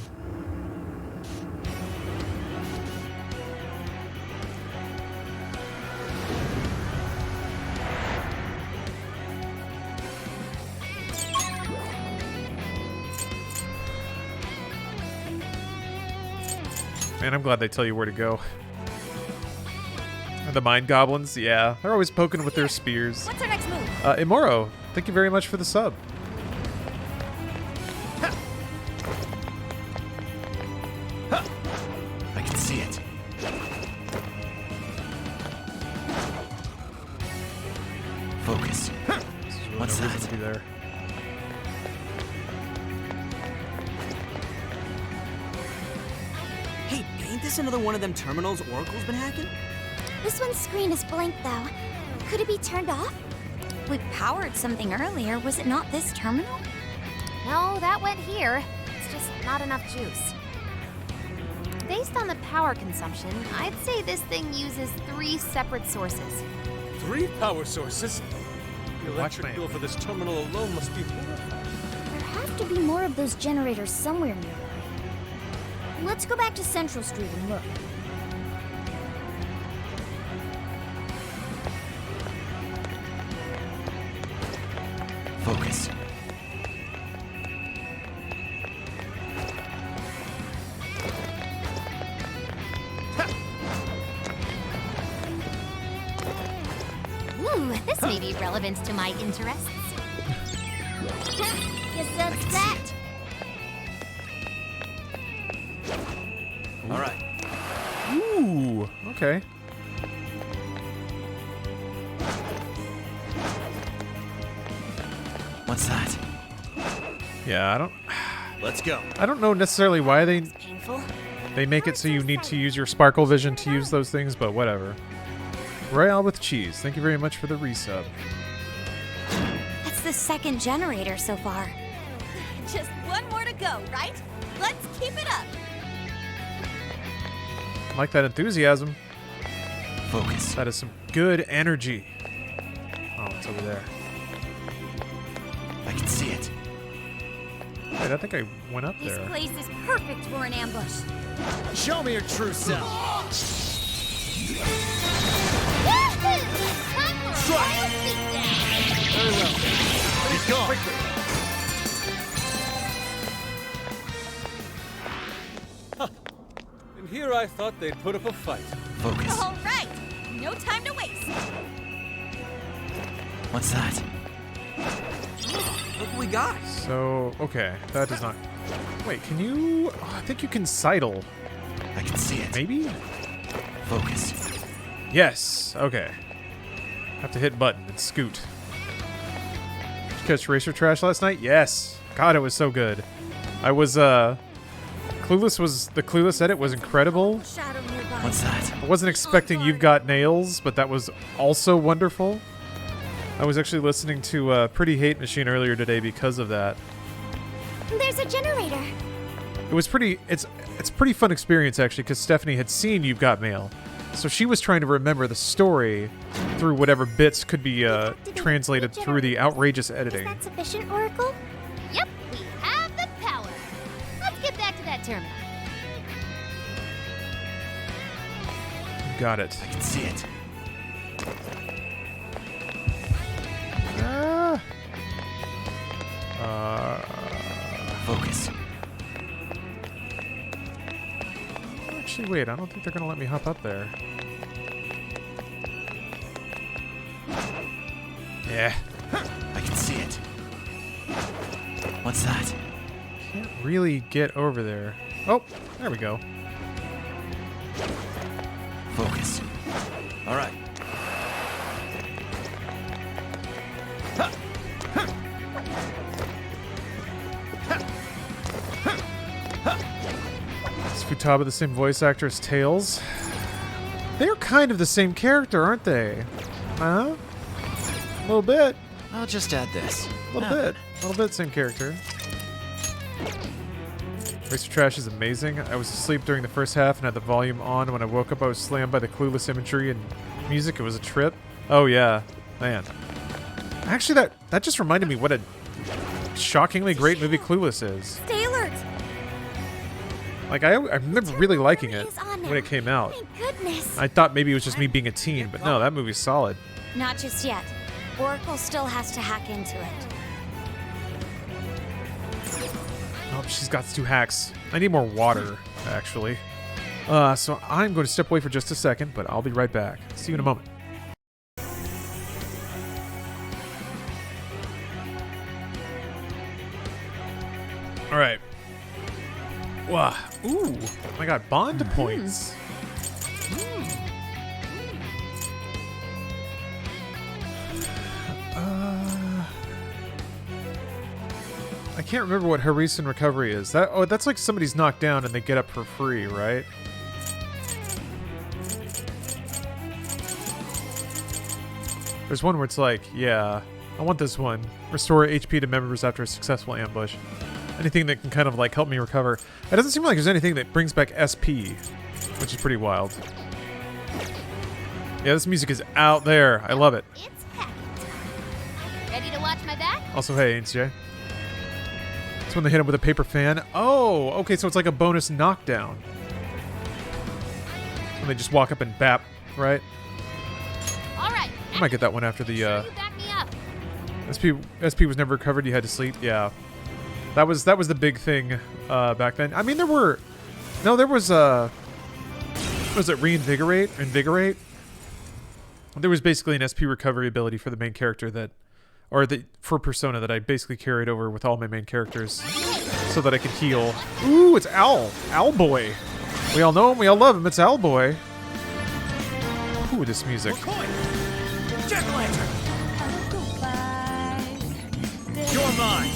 Speaker 3: Man, I'm glad they tell you where to go. And the mind goblins, yeah. They're always poking with their spears.
Speaker 4: What's our next move?
Speaker 3: Imoro, thank you very much for the sub.
Speaker 5: I can see it. Focus. What's
Speaker 3: No
Speaker 5: that?
Speaker 3: reason to be there.
Speaker 5: Hey, ain't this another one of them terminals Oracle's been hacking?
Speaker 8: This one's screen is blank, though. Could it be turned off? We powered something earlier. Was it not this terminal?
Speaker 4: No, that went here. It's just not enough juice. Based on the power consumption, I'd say this thing uses 3 separate sources.
Speaker 6: 3 power sources. The
Speaker 3: Watch
Speaker 6: electric
Speaker 3: me.
Speaker 6: bill for this terminal alone must be horrifying.
Speaker 8: There have to be more of those generators somewhere nearby. Let's go back to Central Street and look.
Speaker 5: Focus.
Speaker 4: Ooh, this may be relevant to my interests.
Speaker 8: Guess that's that.
Speaker 5: All right.
Speaker 3: Ooh, okay.
Speaker 5: What's that?
Speaker 3: Yeah, I don't...
Speaker 6: Let's go.
Speaker 3: I don't know necessarily why
Speaker 8: Painful.
Speaker 3: they make it so you need to use your sparkle vision to use those things, but whatever. Royale with cheese. Thank you very much for the resub.
Speaker 8: That's the second generator so far.
Speaker 4: Just one more to go, right? Let's keep it up.
Speaker 3: Like that enthusiasm.
Speaker 6: Focus.
Speaker 3: That is some good energy. Oh, it's over there.
Speaker 6: I can see it.
Speaker 3: Wait, I think I went up
Speaker 8: This
Speaker 3: there.
Speaker 8: place is perfect for an ambush.
Speaker 6: Show me your true self. Very well. He's gone. And here I thought they'd put up a fight.
Speaker 5: Focus.
Speaker 4: All right, no time to waste.
Speaker 5: What's that? Look what we got.
Speaker 3: So, okay, that does not... Wait, can you... Oh, I think you can sidle.
Speaker 5: I can see it.
Speaker 3: Maybe?
Speaker 5: Focus.
Speaker 3: Yes, okay. Have to hit button and scoot. Did you catch Racer Trash last night? Yes. God, it was so good. I was, Clueless was... The Clueless edit was incredible.
Speaker 8: Shadow nearby.
Speaker 5: What's that?
Speaker 3: I wasn't expecting You've Got Nails, but that was also wonderful. I was actually listening to Pretty Hate Machine earlier today because of that.
Speaker 8: There's a generator.
Speaker 3: It was pretty... It's a pretty fun experience, actually, because Stephanie had seen You've Got Mail. So she was trying to remember the story through whatever bits could be translated through the outrageous editing.
Speaker 8: Is that sufficient, Oracle?
Speaker 4: Yep, we have the power. Let's get back to that terminal.
Speaker 3: Got it.
Speaker 5: I can see it. Focus.
Speaker 3: Actually, wait, I don't think they're going to let me hop up there. Yeah.
Speaker 5: I can see it. What's that?
Speaker 3: Can't really get over there. Oh, there we go.
Speaker 5: Focus. All right.
Speaker 3: Is Futaba the same voice actor as Tails? They're kind of the same character, aren't they? Huh? A little bit.
Speaker 5: I'll just add this.
Speaker 3: A little bit. A little bit same character. Racer Trash is amazing. I was asleep during the first half and had the volume on. When I woke up, I was slammed by the clueless imagery and music. It was a trip. Oh, yeah. Man. Actually, that just reminded me what a shockingly great movie Clueless is.
Speaker 8: Stay alert.
Speaker 3: Like, I remember really liking it when it came out.
Speaker 8: Thank goodness.
Speaker 3: I thought maybe it was just me being a teen, but no, that movie's solid.
Speaker 8: Not just yet. Oracle still has to hack into it.
Speaker 3: Oh, she's got 2 hacks. I need more water, actually. So I'm going to step away for just a second, but I'll be right back. See you in a moment. All right. Wow. Ooh. I got bond points. I can't remember what Haris and recovery is. That's like somebody's knocked down and they get up for free, right? There's one where it's like, yeah, I want this one. Restore HP to members after a successful ambush. Anything that can kind of like help me recover. It doesn't seem like there's anything that brings back SP, which is pretty wild. Yeah, this music is out there. I love it.
Speaker 4: It's packing time. Ready to watch my back?
Speaker 3: Also, hey, AJ. It's when they hit him with a paper fan. Oh, okay, so it's like a bonus knockdown. When they just walk up and bap, right?
Speaker 4: All right.
Speaker 3: I might get that one after the
Speaker 4: You back me up.
Speaker 3: SP was never recovered. You had to sleep. Yeah, that was the big thing back then. I mean, there was it reinvigorate? Invigorate? There was basically an SP recovery ability for the main character for Persona that I basically carried over with all my main characters so that I could heal. Ooh, it's Owl. Owl Boy. We all know him. We all love him. It's Owl Boy. Ooh, this music.
Speaker 5: Jack-o'-lantern.
Speaker 6: Your
Speaker 5: You're mine.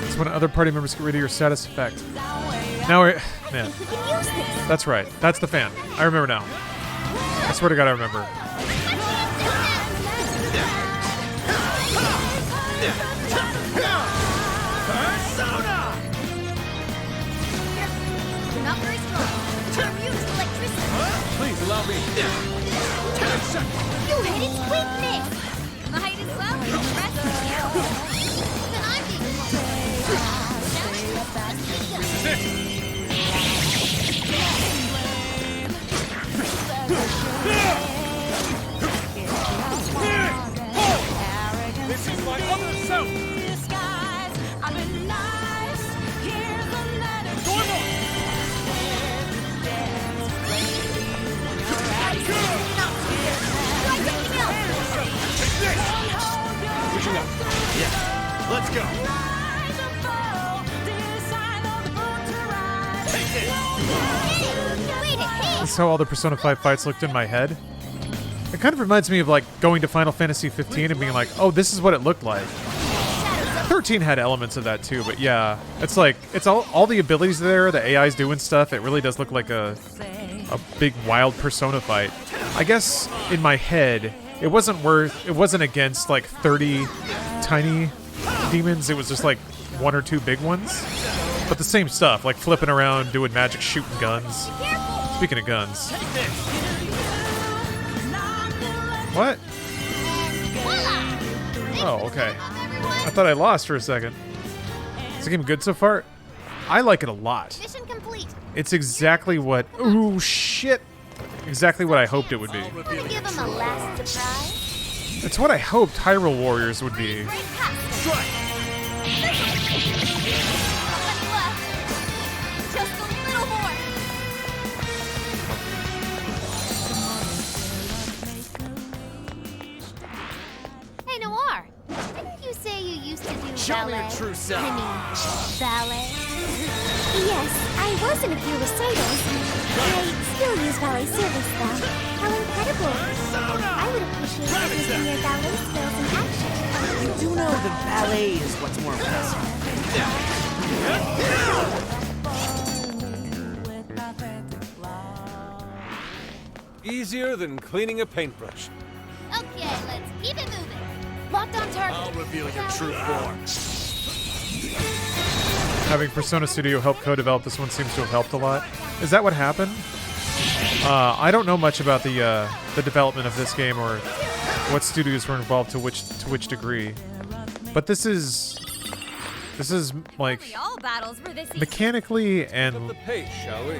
Speaker 3: It's when other party members get rid of your status effect. Now we're... Man. That's right. That's the fan. I remember now. I swear to God I remember.
Speaker 4: You're not very strong. You're immune to electricity.
Speaker 6: Please allow me.
Speaker 4: You hit its weakness. Might as well be impressed you. Then I'm being
Speaker 6: This is my other self. Pushing up. Yeah. Let's go.
Speaker 3: That's how all the Persona 5 fights looked in my head. It kind of reminds me of like going to Final Fantasy 15 and being like, oh, this is what it looked like. 13 had elements of that too, but yeah, it's like, it's all the abilities there, the AI's doing stuff. It really does look like a big wild Persona fight. I guess in my head, it wasn't against like 30 tiny demons. It was just like 1 or 2 big ones. But the same stuff, like flipping around, doing magic, shooting guns. Speaking of guns. What? Oh, okay. I thought I lost for a second. Is the game good so far? I like it a lot.
Speaker 4: Mission complete.
Speaker 3: It's exactly what... Ooh, shit! Exactly what I hoped it would be.
Speaker 4: Wanna give him a last surprise?
Speaker 3: It's what I hoped Hyrule Warriors would be.
Speaker 4: Great pass. Just a little more. Hey, Noir. Didn't you say you used to do
Speaker 5: Show me
Speaker 4: ballet?
Speaker 5: your true self.
Speaker 4: I mean, ballet?
Speaker 8: Yes, I was in a few recitals. I still use ballet service, though. How incredible. I would appreciate witnessing your ballet skills in action.
Speaker 5: You do know that ballet is what's more impressive.
Speaker 6: Easier than cleaning a paintbrush.
Speaker 4: Okay, let's keep it moving. Locked on target.
Speaker 5: I'll reveal your true form.
Speaker 3: Having Persona Studio help co-develop this one seems to have helped a lot. Is that what happened? I don't know much about the development of this game or what studios were involved to which degree, but this is like
Speaker 4: All battles were this easy.
Speaker 3: mechanically
Speaker 6: Up
Speaker 3: and
Speaker 6: the pace, shall we?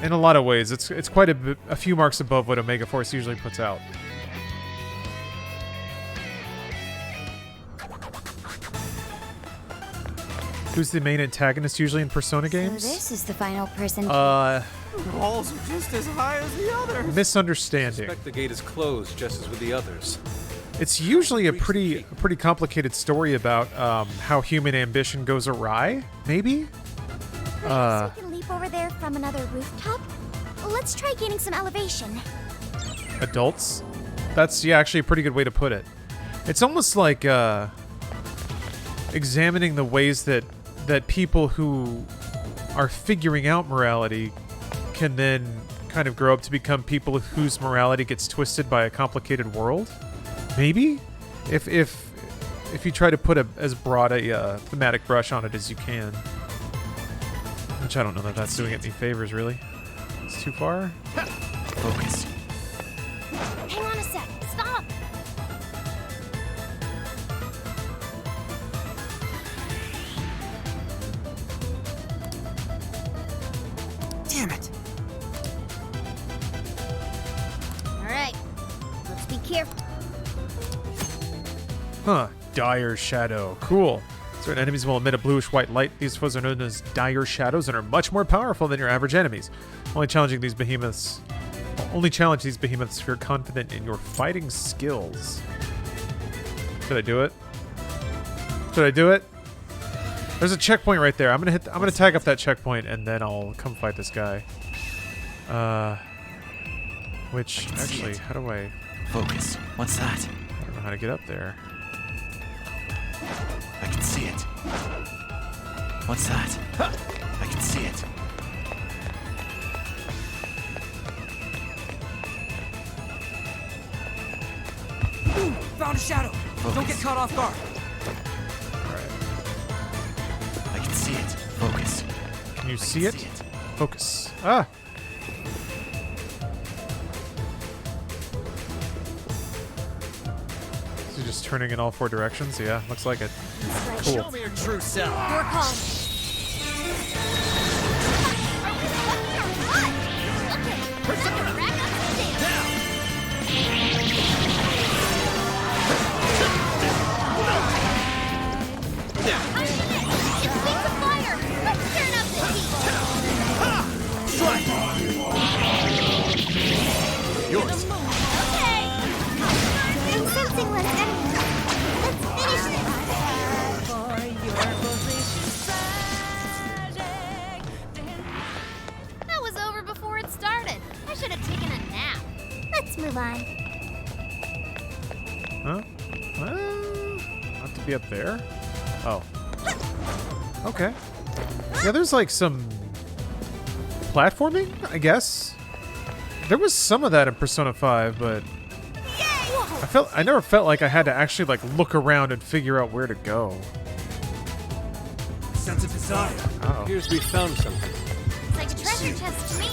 Speaker 3: in a lot of ways it's quite a few marks above what Omega Force usually puts out. Who's the main antagonist usually in Persona games?
Speaker 8: So this is the final person.
Speaker 5: Walls are just as high as the others.
Speaker 3: Misunderstanding.
Speaker 6: Expect the gate is closed, just as with the others.
Speaker 3: It's usually a pretty complicated story about how human ambition goes awry, maybe?
Speaker 8: Perhaps we can leap over there from another rooftop? Let's try gaining some elevation.
Speaker 3: Adults? That's, yeah, actually a pretty good way to put it. It's almost like examining the ways that people who are figuring out morality can then kind of grow up to become people whose morality gets twisted by a complicated world. Maybe? If you try to put as broad a thematic brush on it as you can. Which I don't know that that's doing it any favors, really. It's too far.
Speaker 5: Focus.
Speaker 4: Hang on a sec. Stop.
Speaker 5: Damn it.
Speaker 4: All right. Let's be careful.
Speaker 3: Huh. Dire Shadow. Cool. Certain enemies will emit a bluish-white light. These foes are known as dire shadows and are much more powerful than your average enemies. Only challenge these behemoths if you're confident in your fighting skills. Should I do it? Should I do it? There's a checkpoint right there. I'm gonna tag up that checkpoint and then I'll come fight this guy. Which actually, how do I
Speaker 10: focus? What's that?
Speaker 3: I don't know how to get up there.
Speaker 10: I can see it. What's that? I can see it.
Speaker 5: Ooh, found a shadow.
Speaker 10: Focus.
Speaker 5: Don't get caught off guard.
Speaker 10: I can see it. Focus.
Speaker 3: Can you see it? Focus. Ah! Is he just turning in all 4 directions? Yeah, looks like it. Cool.
Speaker 5: Show me your true self.
Speaker 4: Your call.
Speaker 6: Yours.
Speaker 8: I'm sensing less enemies. Let's finish this.
Speaker 4: That was over before it started. I should have taken a nap.
Speaker 8: Let's move on.
Speaker 3: Huh? Not to be up there? Oh. Okay. Yeah, there's like some platforming, I guess. There was some of that in Persona 5, but I never felt like I had to actually like look around and figure out where to go.
Speaker 5: Sense of desire.
Speaker 3: Uh-oh.
Speaker 6: Appears we found something.
Speaker 4: It's like a treasure chest to me.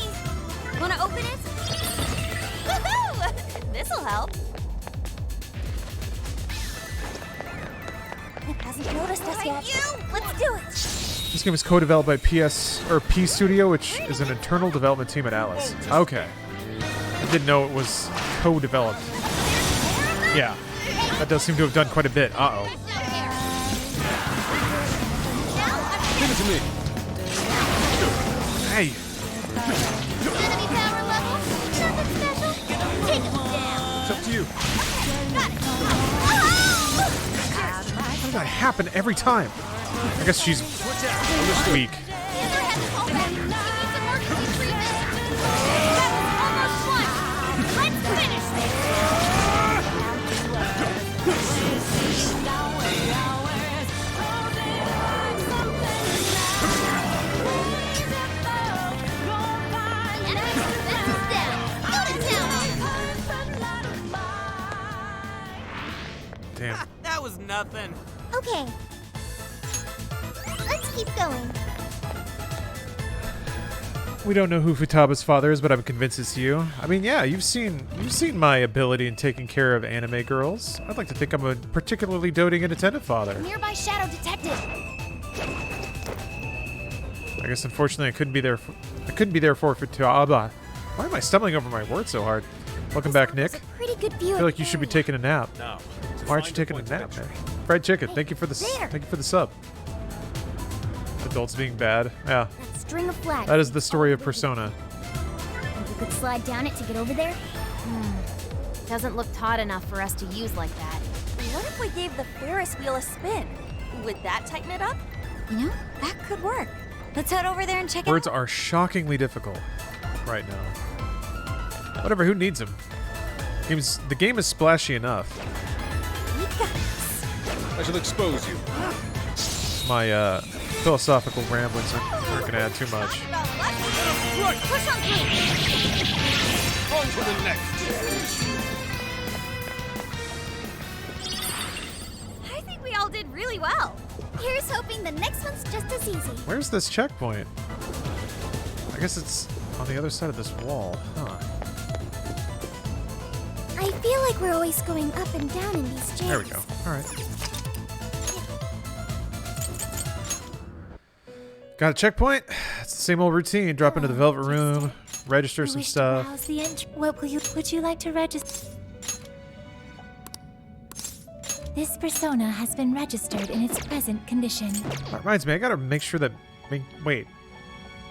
Speaker 4: Wanna open it? Woohoo! This'll help.
Speaker 8: It hasn't noticed us yet. Let's do it.
Speaker 3: This game is co-developed by P Studio, which is an internal development team at Atlas. Okay. I didn't know it was co-developed. Yeah. That does seem to have done quite a bit. Uh-oh.
Speaker 6: Give it to me.
Speaker 3: Hey.
Speaker 4: Enemy power level? Nothing special? Take it down.
Speaker 6: It's up to you.
Speaker 4: Got it.
Speaker 3: How does that happen every time? I guess she's weak. Damn.
Speaker 5: That was nothing.
Speaker 8: Okay. Let's keep going.
Speaker 3: We don't know who Futaba's father is, but I'm convinced it's you. I mean, yeah, you've seen my ability in taking care of anime girls. I'd like to think I'm a particularly doting and attentive father.
Speaker 4: Nearby shadow detected.
Speaker 3: I guess unfortunately I couldn't be there for Futaba. Why am I stumbling over my words so hard? Welcome back, Nick.
Speaker 8: Pretty good view.
Speaker 3: I feel like you should be taking a nap.
Speaker 6: Now.
Speaker 3: Why aren't you taking a nap, man? Fried chicken. Thank you for the sub. Adults being bad. Yeah.
Speaker 8: That string of flags.
Speaker 3: That is the story of Persona.
Speaker 8: Think we could slide down it to get over there?
Speaker 4: Doesn't look taut enough for us to use like that.
Speaker 7: What if we gave the Ferris wheel a spin? Would that tighten it up?
Speaker 8: You know, that could work. Let's head over there and check
Speaker 3: Words
Speaker 8: it out.
Speaker 3: are shockingly difficult right now. Whatever, who needs them? The game is splashy enough.
Speaker 8: We got this.
Speaker 6: I shall expose you.
Speaker 3: My philosophical ramblings aren't going to add too much.
Speaker 6: Right.
Speaker 4: Push on through.
Speaker 6: On to the next.
Speaker 4: I think we all did really well.
Speaker 8: Here's hoping the next one's just as easy.
Speaker 3: Where's this checkpoint? I guess it's on the other side of this wall. Huh.
Speaker 8: I feel like we're always going up and down in these jams.
Speaker 3: There we go. All right. Got a checkpoint. It's the same old routine. Drop into the Velvet Room, register some stuff.
Speaker 9: What would you like to register? This persona has been registered in its present condition.
Speaker 3: That reminds me, I gotta make sure that... Wait.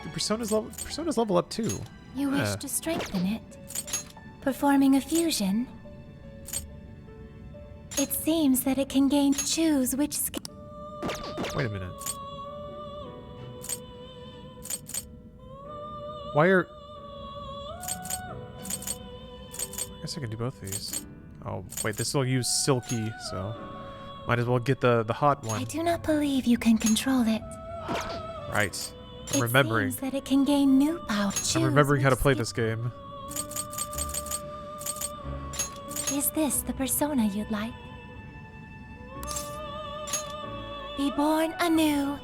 Speaker 3: The persona's level up too.
Speaker 9: You wish to strengthen it? Performing a fusion? It seems that it can gain... Choose which skill...
Speaker 3: Wait a minute. Why are... I guess I can do both of these. Oh, wait, this will use Silky, so... Might as well get the hot one.
Speaker 9: I do not believe you can control it.
Speaker 3: Right. I'm remembering.
Speaker 9: It seems that it can gain new power.
Speaker 3: I'm remembering how to play this game.
Speaker 9: Is this the persona you'd like? Be born anew.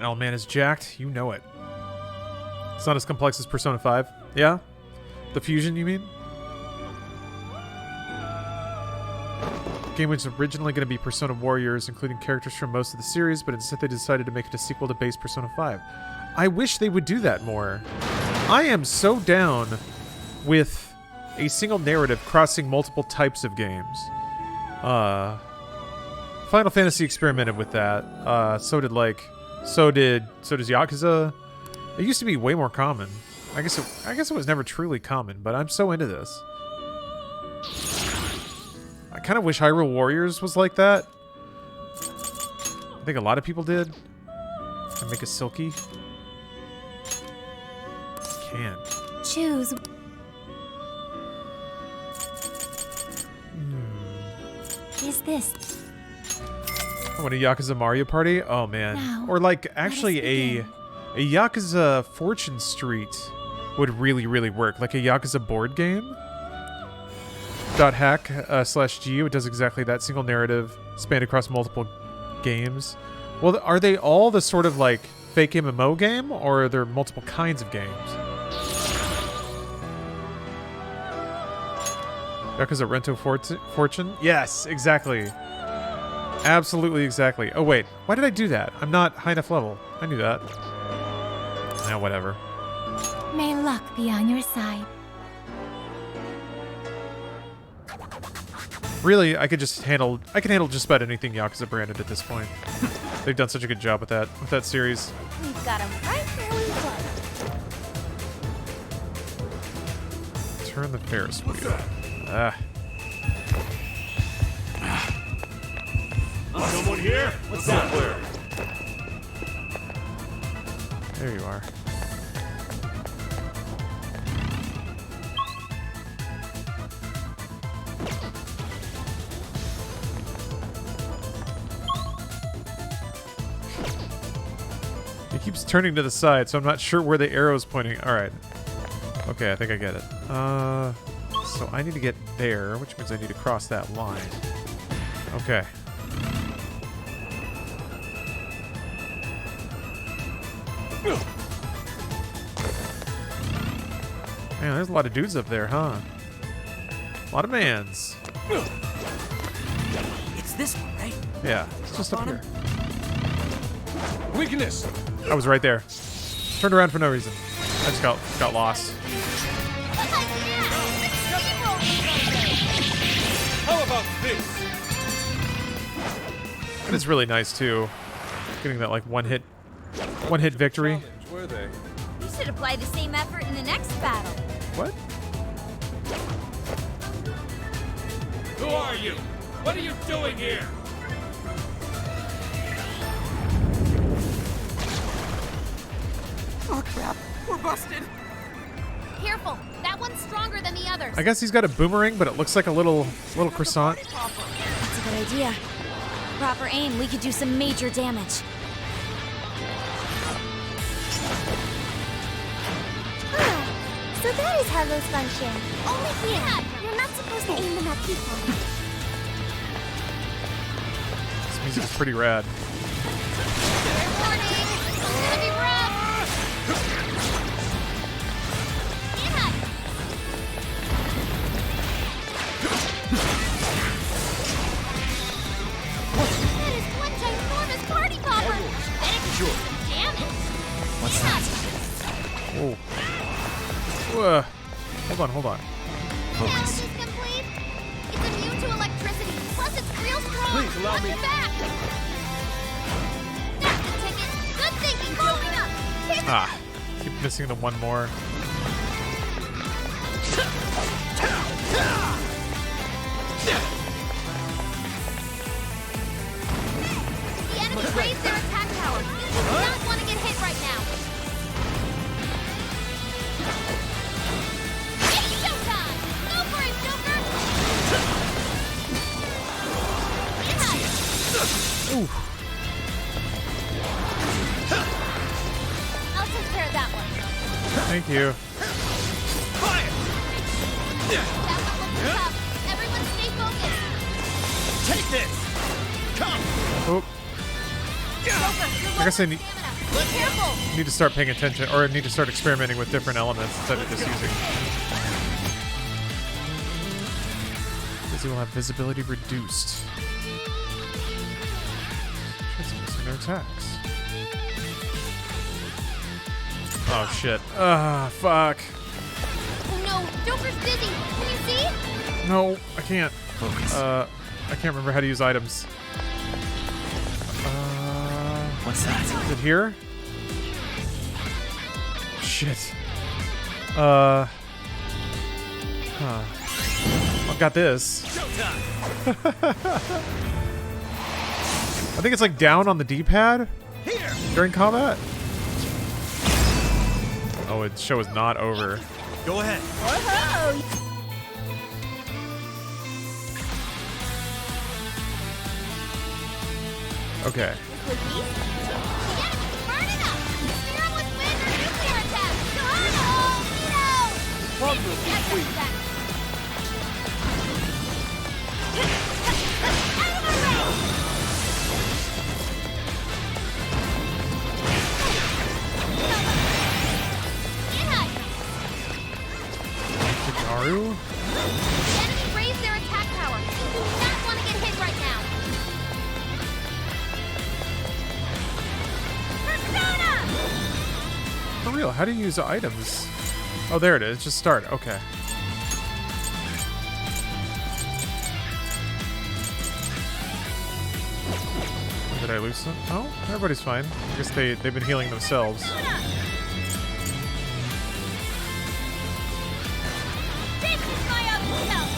Speaker 3: Oh man, is jacked. You know it. It's not as complex as Persona 5. Yeah? The fusion, you mean? The game was originally going to be Persona Warriors, including characters from most of the series, but instead they decided to make it a sequel to base Persona 5. I wish they would do that more. I am so down with a single narrative crossing multiple types of games. Final Fantasy experimented with that. So does Yakuza. It used to be way more common. I guess it was never truly common, but I'm so into this. I kind of wish Hyrule Warriors was like that. I think a lot of people did. Can make a Silky. Can.
Speaker 9: Choose. Is this?
Speaker 3: I want a Yakuza Mario Party? Oh man.
Speaker 9: Now,
Speaker 3: or like actually a Yakuza Fortune Street would really, really work. Like a Yakuza board game. .hack/G, it does exactly that. Single narrative, spanned across multiple games. Well, are they all the sort of like fake MMO game, or are there multiple kinds of games? Yakuza Rento Fortune? Yes, exactly. Absolutely exactly. Oh wait, why did I do that? I'm not high enough level. I knew that. Now whatever.
Speaker 9: May luck be on your side.
Speaker 3: Really, I can handle just about anything Yakuza branded at this point. They've done such a good job with that series.
Speaker 8: We've got him right where we want.
Speaker 3: Turn the Ferris wheel. Ah.
Speaker 6: Someone here? What's that word?
Speaker 3: There you are. It keeps turning to the side, so I'm not sure where the arrow's pointing. Alright. Okay, I think I get it. So I need to get there, which means I need to cross that line. Okay. Man, there's a lot of dudes up there, huh? A lot of mans.
Speaker 5: It's this one, right?
Speaker 3: Yeah, it's just up here.
Speaker 6: Weakness.
Speaker 3: I was right there. Turned around for no reason. I just got lost.
Speaker 6: How about this?
Speaker 3: And it's really nice too. Getting that like one hit victory.
Speaker 6: Were they?
Speaker 4: We should apply the same effort in the next battle.
Speaker 3: What?
Speaker 6: Who are you? What are you doing here?
Speaker 5: Oh crap, we're busted.
Speaker 4: Careful, that one's stronger than the others.
Speaker 3: I guess he's got a boomerang, but it looks like a little croissant.
Speaker 8: That's a good idea. Proper aim, we could do some major damage. So that is how those function. Only here. You're not supposed to aim them at people.
Speaker 3: This music is pretty rad.
Speaker 4: Warning! It's gonna be rough! Yeah! That is one ginormous party popper! Bet it can do damage!
Speaker 10: What's that?
Speaker 3: Oh. Whoa. Hold on.
Speaker 4: Analysis complete. It's immune to electricity, plus it's real strong.
Speaker 6: Please allow
Speaker 4: Watch
Speaker 6: me.
Speaker 4: your back. That's the ticket. Good thinking, following up. Kick.
Speaker 3: Ah, keep missing the one more.
Speaker 4: The enemy raised their attack power. You do not want to get hit right now. It's showtime! Go for it, Joker! Get
Speaker 3: Ooh.
Speaker 4: I'll take care of that one.
Speaker 3: Thank you.
Speaker 4: That one looks tough. Everyone stay focused.
Speaker 6: Take this! Come!
Speaker 3: Oh,
Speaker 4: Joker, you're
Speaker 3: I guess I
Speaker 4: low on
Speaker 3: need-
Speaker 4: stamina. Be careful.
Speaker 3: need to start paying attention, or need to start experimenting with different elements instead of just using. Because will have visibility reduced. It's missing their attacks. Oh shit. Ah, fuck.
Speaker 4: Oh no, Joker's dizzy. Can you see?
Speaker 3: No, I can't.
Speaker 10: Focus.
Speaker 3: I can't remember how to use items.
Speaker 10: What's that?
Speaker 3: Is it here? Shit. Huh. I've got this. I think it's like down on the D-pad during combat. Oh, its show is not over.
Speaker 6: Go ahead.
Speaker 3: Okay.
Speaker 4: With these? The enemy, burn it up! Steer 'em with wind or nuclear attack! Tornado!
Speaker 6: Wonderful sweet.
Speaker 3: Hikaru?
Speaker 4: The enemy raised their attack power. You do not want to get hit right now. Persona!
Speaker 3: For real, how do you use items? Oh, there it is. Just start. Okay. Did I lose some? Oh, everybody's fine. I guess they've been healing themselves.
Speaker 4: This is my other self!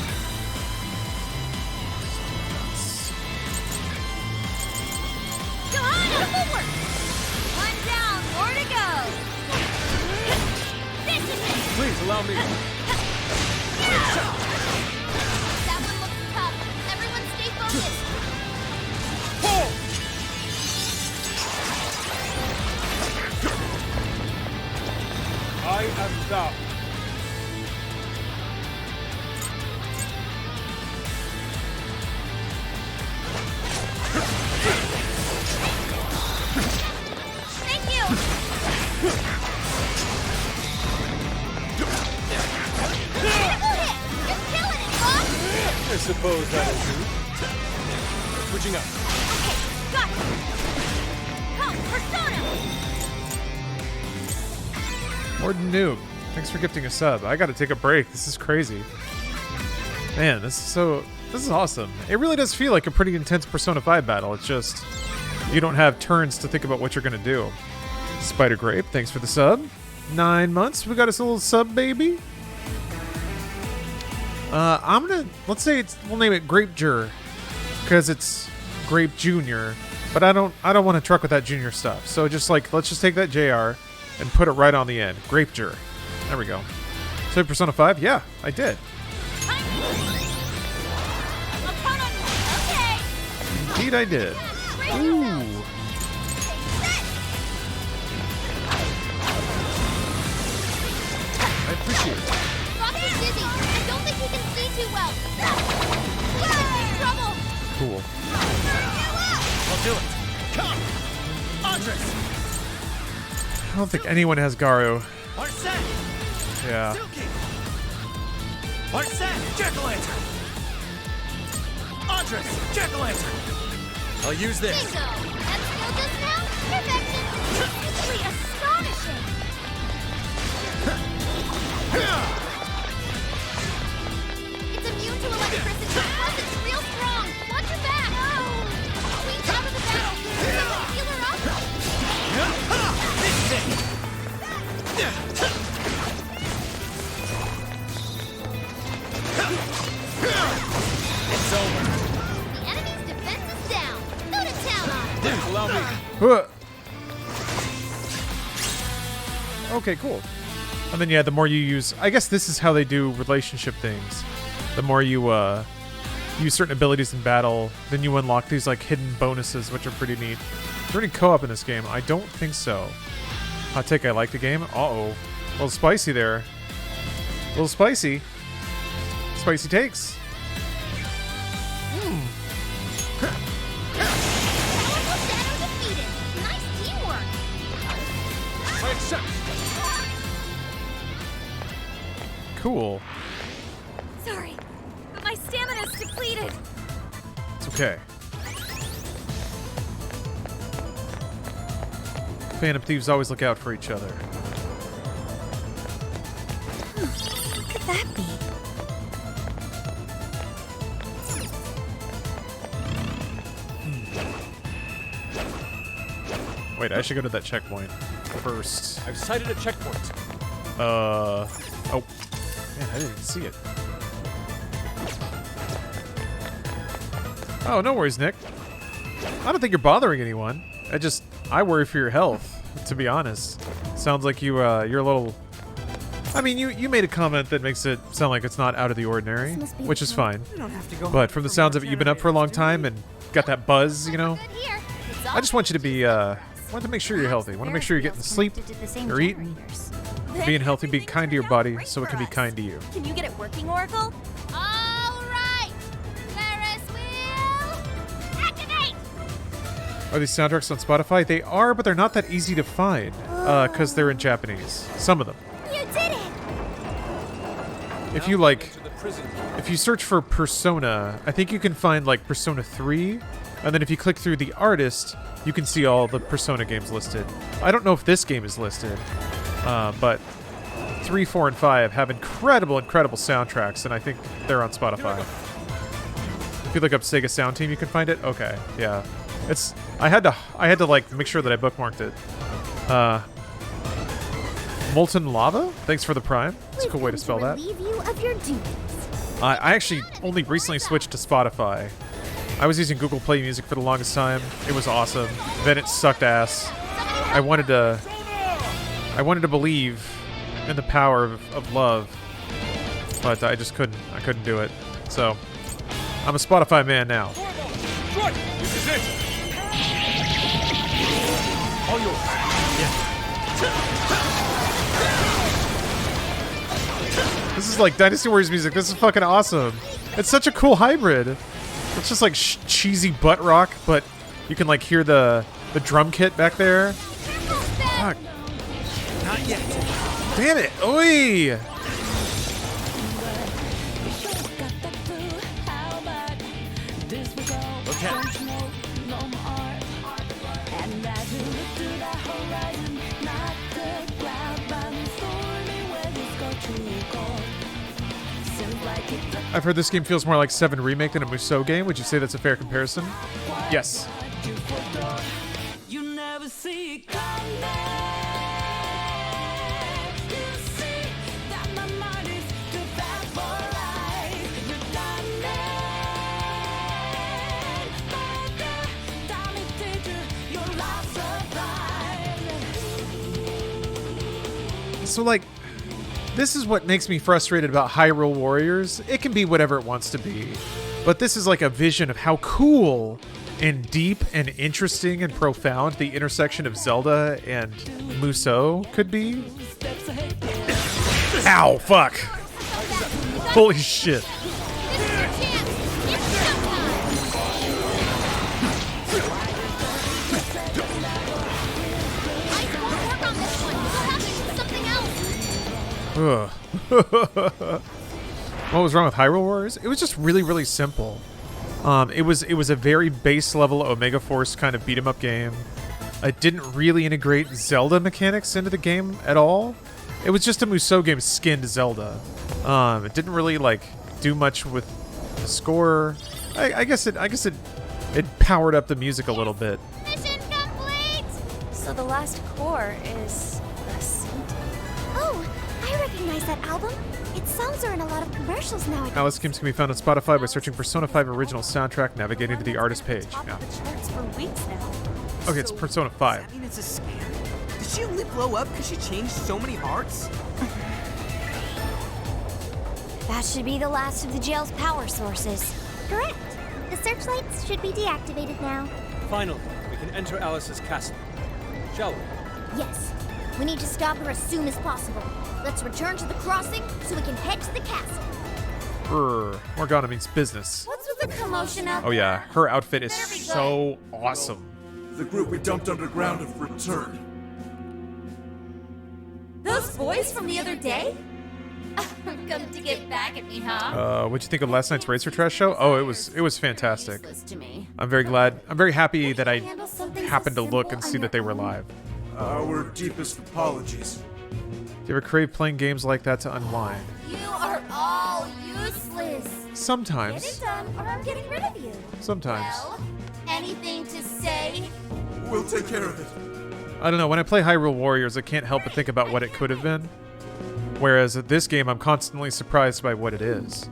Speaker 4: Johanna, forward! One down, more to go! This is it!
Speaker 6: Please allow me.
Speaker 4: That one looks tough. Everyone stay focused.
Speaker 6: I am thou.
Speaker 4: Thank you! Critical hit! You're killing it, boss!
Speaker 6: I suppose that'll do. Switching up.
Speaker 4: Okay, got it! Come, Persona!
Speaker 3: Morden Noob, thanks for gifting a sub. I gotta take a break. This is crazy. Man, this is awesome. It really does feel like a pretty intense Persona 5 battle. It's just, you don't have turns to think about what you're gonna do. Spider Grape, thanks for the sub. 9 months, we got us a little sub baby. We'll name it Grape Jur, because it's Grape Junior, but I don't want to truck with that junior stuff. So just like, let's just take that JR and put it right on the end. Grape Jur. There we go. So Persona 5? Yeah, I did.
Speaker 4: I'll count on you. Okay.
Speaker 3: Indeed I did. Ooh.
Speaker 6: I appreciate it.
Speaker 4: Fox is dizzy. I don't think he can see too well. We're in trouble.
Speaker 3: Cool.
Speaker 6: I'll do it. Come! Andres!
Speaker 3: I don't think anyone has Garu.
Speaker 6: Arsene!
Speaker 3: Yeah.
Speaker 6: Silky! Arsene! Jack-o'-lantern! Andres! Jack-o'-lantern! I'll use this.
Speaker 4: Bingo. That skill just now? Perfection. Simply astonishing. It's immune to electricity. Plus, it's real strong. Watch your back.
Speaker 6: It's over.
Speaker 4: The enemy's defense is down. Go to town on it.
Speaker 6: Allow me.
Speaker 3: Okay, cool. And then yeah, the more you use, I guess this is how they do relationship things. The more you use certain abilities in battle, then you unlock these like hidden bonuses, which are pretty neat. Is there any co-op in this game? I don't think so. Hot take, I like the game. Uh-oh. A little spicy there. A little spicy. Spicy takes.
Speaker 4: Powerful shadow defeated. Nice teamwork.
Speaker 6: I accept.
Speaker 3: Cool.
Speaker 7: Sorry, but my stamina's depleted.
Speaker 3: It's okay. Phantom thieves always look out for each other.
Speaker 7: What could that be?
Speaker 3: Wait, I should go to that checkpoint first.
Speaker 6: I've sighted a checkpoint.
Speaker 3: Oh. Man, I didn't even see it. Oh, no worries, Nick. I don't think you're bothering anyone. I worry for your health, to be honest. Sounds like you're a little... I mean, you made a comment that makes it sound like it's not out of the ordinary, which is fine.
Speaker 5: We don't have to go
Speaker 3: But from the sounds of it, you've been up for a long time and got that buzz, you know?
Speaker 4: Good here. It's all
Speaker 3: I just want you to be, want to make sure you're healthy. Want to make sure you're getting sleep, you're eating, being healthy, being kind to your body so it can be kind to you.
Speaker 7: Can you get it working, Oracle?
Speaker 4: all right. Ferris wheel, activate.
Speaker 3: Are these soundtracks on Spotify? They are, but they're not that easy to find because they're in Japanese. Some of them.
Speaker 8: You did it!
Speaker 3: If you if you search for Persona, I think you can find like Persona 3, and then if you click through the artist, you can see all the Persona games listed. I don't know if this game is listed, but 3, 4, and 5 have incredible soundtracks, and I think they're on Spotify. If you look up Sega Sound Team, you can find it. Okay, yeah, I had to like make sure that I bookmarked it. Molten Lava? Thanks for the Prime. It's a cool way to spell that.
Speaker 8: Relieve you of your duties.
Speaker 3: I actually only recently switched to Spotify. I was using Google Play Music for the longest time. It was awesome. Then it sucked ass. I wanted to believe in the power of love, but I just couldn't. I couldn't do it. So I'm a Spotify man now.
Speaker 6: Right, this is it. All yours.
Speaker 3: This is like Dynasty Warriors music. This is fucking awesome. It's such a cool hybrid. It's just like cheesy butt rock, but you can like hear the drum kit back there. Fuck.
Speaker 5: Not yet.
Speaker 3: Damn it. Oi.
Speaker 6: Look at it.
Speaker 3: I've heard this game feels more like 7 Remake than a Musou game. Would you say that's a fair comparison? Yes. So, like, this is what makes me frustrated about Hyrule Warriors. It can be whatever it wants to be, but this is like a vision of how cool and deep and interesting and profound the intersection of Zelda and Musou could be. Ow, fuck. Holy shit. Ugh. What was wrong with Hyrule Warriors? It was just really, really simple. It was a very base level Omega Force kind of beat 'em up game. It didn't really integrate Zelda mechanics into the game at all. It was just a Musou game skinned Zelda. It didn't really like do much with the score. I guess it powered up the music a little bit.
Speaker 4: Mission complete.
Speaker 7: So the last core is a Sonntag.
Speaker 8: recognize that album. Its songs are in a lot of commercials nowadays.
Speaker 3: Alice games can be found on Spotify by searching Persona 5 original soundtrack, navigating to the artist page.
Speaker 7: Top
Speaker 3: Yeah.
Speaker 7: of the charts for weeks now.
Speaker 3: Okay, it's Persona 5.
Speaker 5: Does that mean it's a scam? Did she only blow up because she changed so many hearts?
Speaker 8: That should be the last of the jail's power sources. Correct. The searchlights should be deactivated now.
Speaker 6: Finally, we can enter Alice's castle. Shall we?
Speaker 8: Yes. We need to stop her as soon as possible. Let's return to the crossing so we can head to the castle.
Speaker 3: Morgana means business.
Speaker 7: What's with the commotion out
Speaker 3: Oh yeah, her outfit is
Speaker 7: There we go.
Speaker 3: so awesome.
Speaker 11: The group we dumped underground have returned.
Speaker 7: Those boys from the other day?
Speaker 4: Come to get back at me, huh?
Speaker 3: What'd you think of last night's Racer Trash show? Oh, it was fantastic.
Speaker 4: Useless to me.
Speaker 3: I'm very glad. I'm very happy that I
Speaker 7: Handle something so
Speaker 3: happened to look and
Speaker 7: simple
Speaker 3: see
Speaker 7: on
Speaker 3: that they
Speaker 7: your
Speaker 3: were
Speaker 7: own.
Speaker 3: live.
Speaker 11: Our deepest apologies.
Speaker 3: Do you ever crave playing games like that to unwind?
Speaker 8: You are all useless. Get it
Speaker 3: Sometimes.
Speaker 8: done, or I'm getting rid of you.
Speaker 3: Sometimes.
Speaker 8: Well, anything to say?
Speaker 11: We'll take care of it.
Speaker 3: I don't know. When I play Hyrule Warriors, I can't help but think about what it could have been. Whereas at this game, I'm constantly surprised by what it is.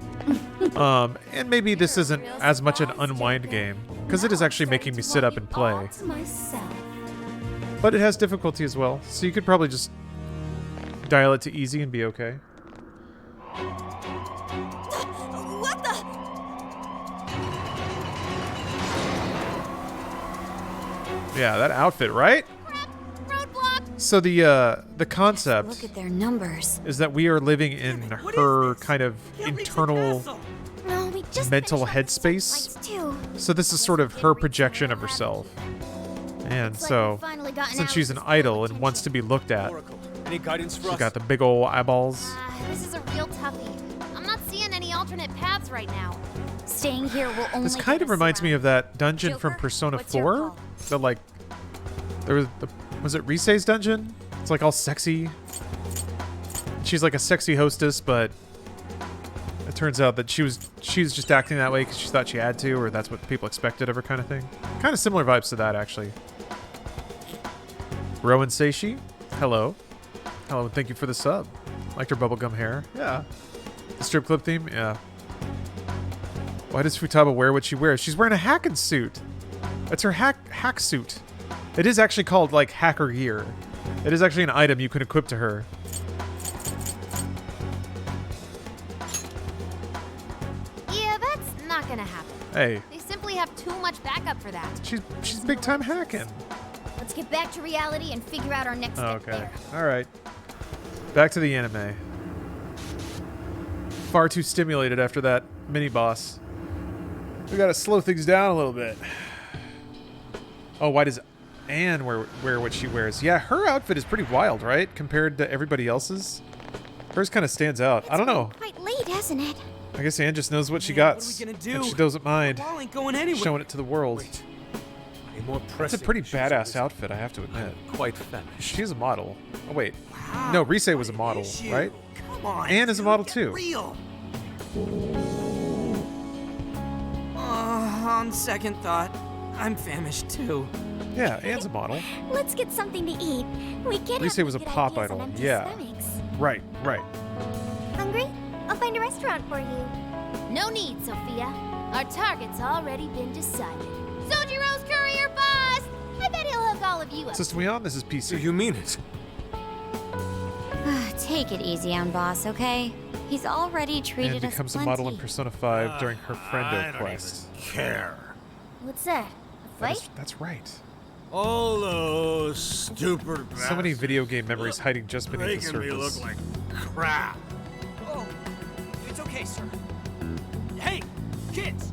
Speaker 3: And maybe this isn't as much an unwind game, because it is actually making me sit up and play.
Speaker 7: All to myself.
Speaker 3: But it has difficulty as well, so you could probably just dial it to easy and be okay.
Speaker 8: What the?
Speaker 3: Yeah, that outfit, right?
Speaker 8: Roadblock.
Speaker 3: So the concept
Speaker 7: Look at their numbers.
Speaker 3: is that we are living in
Speaker 5: What
Speaker 3: her
Speaker 5: is this?
Speaker 3: kind of
Speaker 5: Can't reach the
Speaker 3: internal.
Speaker 5: castle.
Speaker 8: No, we just
Speaker 3: Mental
Speaker 8: finished up the
Speaker 3: headspace?
Speaker 8: searchlights, too.
Speaker 3: So this is sort of her projection of herself. And so, since she's an idol and wants to be looked at,
Speaker 6: Oracle, any guidance for
Speaker 3: she's
Speaker 6: us?
Speaker 3: got the big ol' eyeballs.
Speaker 4: This is a real toughie. I'm not seeing any alternate paths right now.
Speaker 8: Staying here will only.
Speaker 3: This kind of reminds me of that dungeon from
Speaker 8: Joker,
Speaker 3: Persona
Speaker 8: what's your
Speaker 3: 4.
Speaker 8: call?
Speaker 3: The like, was it Risei's dungeon? It's like all sexy. She's like a sexy hostess, but it turns out that she was just acting that way because she thought she had to, or that's what people expected of her, kind of thing. Kind of similar vibes to that, actually. Rowan Seishi, hello. Hello, and thank you for the sub. Liked her bubblegum hair. Yeah. The strip club theme? Yeah. Why does Futaba wear what she wears? She's wearing a hacking suit. It's her hack suit. It is actually called, like, hacker gear. It is actually an item you can equip to her.
Speaker 4: Yeah, that's not gonna happen.
Speaker 3: Hey,
Speaker 4: They simply have too much backup for that.
Speaker 3: she's big time hacking.
Speaker 8: Let's get back to reality and figure out our next step
Speaker 3: Okay.
Speaker 8: there.
Speaker 3: All right. Back to the anime. Far too stimulated after that mini boss. We gotta slow things down a little bit. Oh, why does Anne wear what she wears? Yeah, her outfit is pretty wild, right? Compared to everybody else's. Hers kind of stands out. I don't know.
Speaker 8: Quite late, hasn't it?
Speaker 3: I guess Anne just knows what she
Speaker 5: Man,
Speaker 3: got.
Speaker 5: what are we gonna do?
Speaker 3: And she doesn't mind
Speaker 5: The ball ain't going anywhere.
Speaker 3: showing it to the world.
Speaker 6: Wait. A more
Speaker 3: It's a
Speaker 6: pressing
Speaker 3: pretty
Speaker 6: issue
Speaker 3: badass
Speaker 6: is
Speaker 3: outfit, I have to admit.
Speaker 6: quite famished.
Speaker 3: She's a model. Oh, wait.
Speaker 5: Wow,
Speaker 3: No, Risei was a
Speaker 5: what
Speaker 3: model,
Speaker 5: issue?
Speaker 3: right?
Speaker 5: Come on.
Speaker 3: Anne is a
Speaker 5: dude,
Speaker 3: model
Speaker 5: get
Speaker 3: too.
Speaker 5: Real. On second thought, I'm famished too.
Speaker 3: Yeah, Anne's a model.
Speaker 8: Let's get something to eat. We can't.
Speaker 3: Risei
Speaker 8: have
Speaker 3: was a
Speaker 8: good
Speaker 3: pop
Speaker 8: ideas on
Speaker 3: idol,
Speaker 8: empty
Speaker 3: yeah.
Speaker 8: stomachs.
Speaker 3: Right, right.
Speaker 8: Hungry? I'll find a restaurant for you.
Speaker 4: No need, Sophia. Our target's already been decided. Sojiro's courier boss! I bet he'll hook all of you up.
Speaker 3: System we on? This is
Speaker 6: Do
Speaker 3: PC.
Speaker 6: you mean it?
Speaker 12: Take it easy on boss, okay? He's already treated
Speaker 3: And
Speaker 12: us
Speaker 3: becomes a
Speaker 12: plenty.
Speaker 3: model in Persona 5 during her friendo quest.
Speaker 6: Care.
Speaker 8: What's that? A
Speaker 3: That
Speaker 8: fight?
Speaker 3: is- that's right.
Speaker 13: All those stupid
Speaker 3: So many video game memories hiding just beneath the
Speaker 13: making me look
Speaker 3: surface.
Speaker 13: like crap.
Speaker 5: Oh, it's okay, sir. Hey, kids,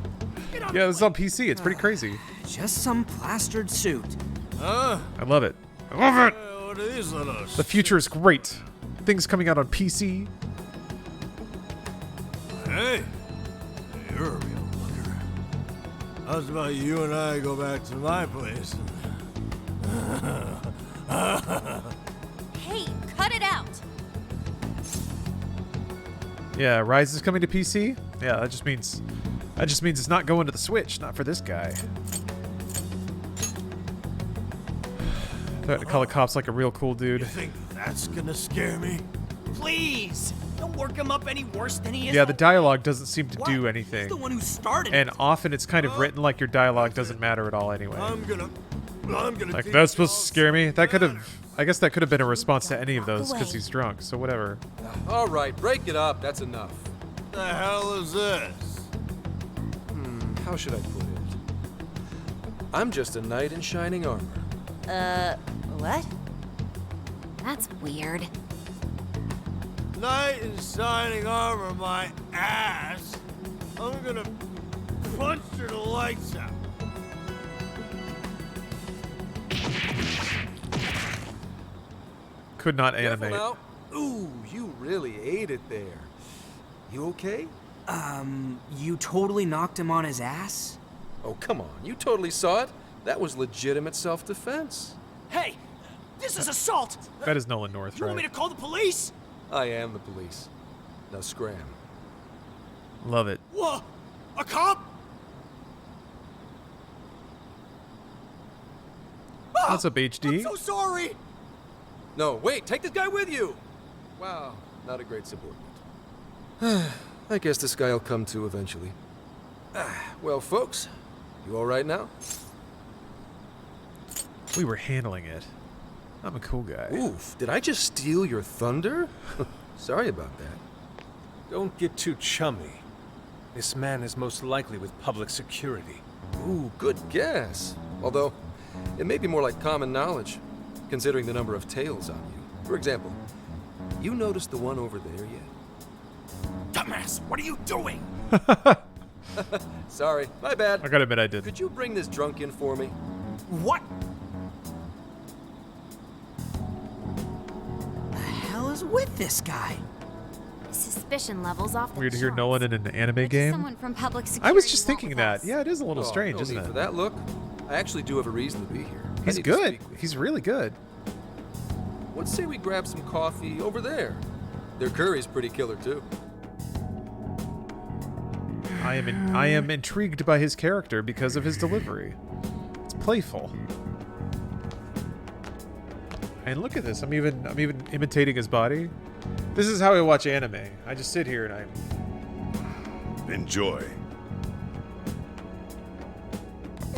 Speaker 5: get on.
Speaker 3: Yeah, this is on PC. It's pretty crazy.
Speaker 5: Just some plastered suit.
Speaker 13: Huh?
Speaker 3: I love it. I love it.
Speaker 13: What are these little
Speaker 3: The future is great. Things coming out on PC.
Speaker 13: Hey, you're a real looker. How's about you and I go back to my place?
Speaker 4: Hey, cut it out!
Speaker 3: Yeah, Rise is coming to PC. Yeah, that just means it's not going to the Switch. Not for this guy. Thought to call the cops like a real cool dude.
Speaker 13: You think that's gonna scare me?
Speaker 5: Please, don't work him up any worse than he is.
Speaker 3: Yeah, the dialogue doesn't seem to do
Speaker 5: He's
Speaker 3: anything.
Speaker 5: the one who started
Speaker 3: And
Speaker 5: it.
Speaker 3: often it's kind of written like your dialogue doesn't matter at all anyway.
Speaker 13: I'm gonna
Speaker 3: Like,
Speaker 13: teach
Speaker 3: that's supposed to
Speaker 13: y'all
Speaker 3: scare me?
Speaker 13: some
Speaker 3: That could have...
Speaker 13: manners.
Speaker 3: I guess that could have been a response to any of those because
Speaker 9: way.
Speaker 3: he's drunk, so whatever.
Speaker 6: All right, break it up. That's enough.
Speaker 13: What the hell is this?
Speaker 6: How should I put it? I'm just a knight in shining armor.
Speaker 7: What?
Speaker 12: That's weird.
Speaker 13: Knight in shining armor, my ass. I'm gonna punch her the lights out.
Speaker 3: Could not
Speaker 6: Careful
Speaker 3: animate.
Speaker 6: now. Ooh, you really ate it there. You okay?
Speaker 5: You totally knocked him on his ass?
Speaker 6: Oh, come on. You totally saw it. That was legitimate self-defense.
Speaker 5: Hey, this is assault.
Speaker 3: That is Nolan North,
Speaker 5: You want me
Speaker 3: right?
Speaker 5: to call the police?
Speaker 6: I am the police. Now scram.
Speaker 3: Love it.
Speaker 5: What? A cop?
Speaker 3: What's up,
Speaker 5: I'm
Speaker 3: HD?
Speaker 5: so sorry.
Speaker 6: No, wait, take this guy with you. Wow, not a great subordinate. I guess this guy will come to eventually. Well, folks, you all right now?
Speaker 3: We were handling it. I'm a cool guy.
Speaker 6: Oof, did I just steal your thunder? Sorry about that.
Speaker 14: Don't get too chummy. This man is most likely with public security.
Speaker 6: Ooh, good guess. Although, it may be more like common knowledge, considering the number of tails on you. For example, you noticed the one over there yet?
Speaker 5: Dumbass, what are you doing?
Speaker 6: Sorry, my bad.
Speaker 3: I gotta admit I did.
Speaker 6: Could you bring this drunk in for me?
Speaker 5: What? The hell is with this guy?
Speaker 12: Suspicion levels off the
Speaker 3: Weird to hear
Speaker 12: charts.
Speaker 3: Nolan in an anime
Speaker 12: Why does
Speaker 3: game.
Speaker 12: Someone from public security
Speaker 3: I was just
Speaker 12: want
Speaker 3: thinking
Speaker 12: with
Speaker 3: that.
Speaker 12: us?
Speaker 3: Yeah, it is a little strange,
Speaker 6: no
Speaker 3: isn't
Speaker 6: need
Speaker 3: it?
Speaker 6: for that look. I actually do have a reason to be here. I
Speaker 3: He's
Speaker 6: need to
Speaker 3: good.
Speaker 6: speak with
Speaker 3: He's
Speaker 6: you.
Speaker 3: really good.
Speaker 6: Let's say we grab some coffee over there. Their curry's pretty killer too.
Speaker 3: I am intrigued by his character because of his delivery. It's playful. And look at this. I'm even imitating his body. This is how I watch anime. I just sit here and I
Speaker 11: Enjoy.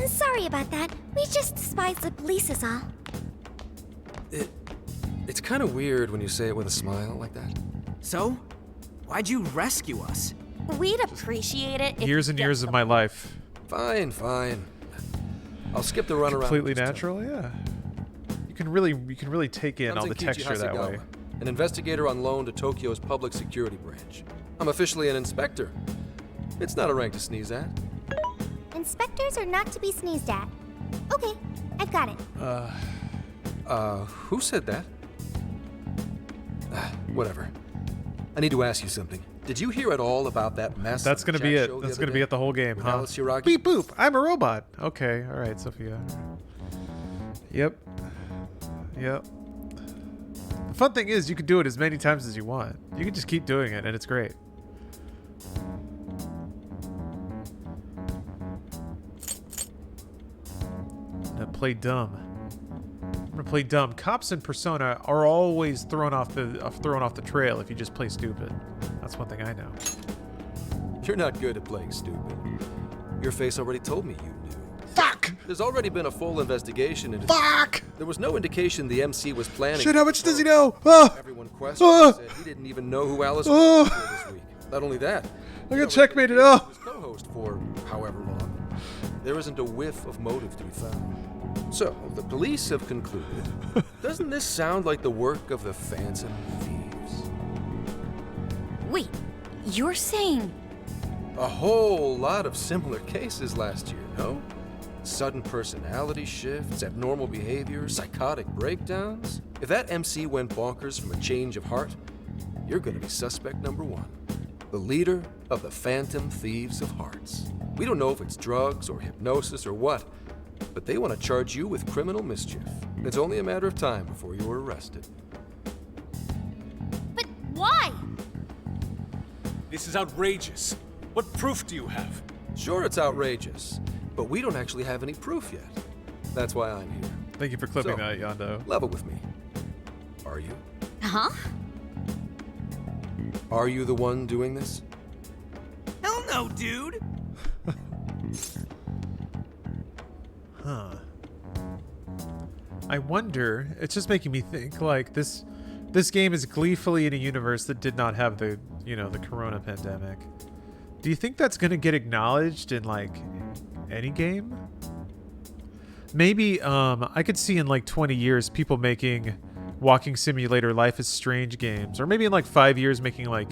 Speaker 8: Sorry about that. We just despised the police is all.
Speaker 6: It's kind of weird when you say it with a smile like that.
Speaker 5: So, why'd you rescue us?
Speaker 7: We'd appreciate it if
Speaker 3: years and
Speaker 7: you
Speaker 3: years of my life.
Speaker 6: Fine, fine. I'll skip the runaround.
Speaker 3: Completely natural, yeah. You can really take in all the texture that way.
Speaker 6: An investigator on loan to Tokyo's public security branch. I'm officially an inspector. It's not a rank to sneeze at.
Speaker 8: Inspectors are not to be sneezed at. Okay, I've got it.
Speaker 6: Who said that? Whatever. I need to ask you something. Did you hear at all about that mess?
Speaker 3: That's
Speaker 6: on the
Speaker 3: gonna be
Speaker 6: chat
Speaker 3: it.
Speaker 6: show the
Speaker 3: That's
Speaker 6: other
Speaker 3: gonna be
Speaker 6: day
Speaker 3: it the whole game,
Speaker 6: with
Speaker 3: huh?
Speaker 6: Alice Hiragi?
Speaker 3: Beep boop. I'm a robot. Okay, all right, Sophia. Yep. Yep. The fun thing is, you can do it as many times as you want. You can just keep doing it, and it's great. Now play dumb. I'm gonna play dumb. Cops in Persona are always thrown off the trail if you just play stupid. That's one thing I know.
Speaker 6: You're not good at playing stupid. Your face already told me you knew.
Speaker 3: Fuck!
Speaker 6: There's already been a full investigation into.
Speaker 3: Fuck!
Speaker 6: There was no indication the MC was planning.
Speaker 3: Shit, how much does he know? Ah!
Speaker 6: Everyone questioned and said he didn't even know who Alice was before this week. Not only that,
Speaker 3: I got checkmated. Oh!
Speaker 6: his co-host for however long. There isn't a whiff of motive to be found. So, the police have concluded. Doesn't this sound like the work of the Phantom Thieves?
Speaker 12: Wait, you're saying...
Speaker 6: A whole lot of similar cases last year, no? Sudden personality shifts, abnormal behavior, psychotic breakdowns. If that MC went bonkers from a change of heart, you're gonna be suspect number one. The leader of the Phantom Thieves of Hearts. We don't know if it's drugs or hypnosis or what, but they want to charge you with criminal mischief. It's only a matter of time before you're arrested.
Speaker 4: But why?
Speaker 14: This is outrageous. What proof do you have?
Speaker 6: Sure, it's outrageous, but we don't actually have any proof yet. That's why I'm here.
Speaker 3: Thank you for clipping
Speaker 6: So,
Speaker 3: that, Yondo.
Speaker 6: Level with me. Are you?
Speaker 12: Huh?
Speaker 6: Are you the one doing this?
Speaker 5: Hell no, dude!
Speaker 3: Huh. I wonder, it's just making me think, like, this game is gleefully in a universe that did not have the, you know, the corona pandemic. Do you think that's gonna get acknowledged in, like, any game? Maybe, I could see in, like, 20 years people making Walking Simulator Life is Strange games, or maybe in, like, 5 years making, like,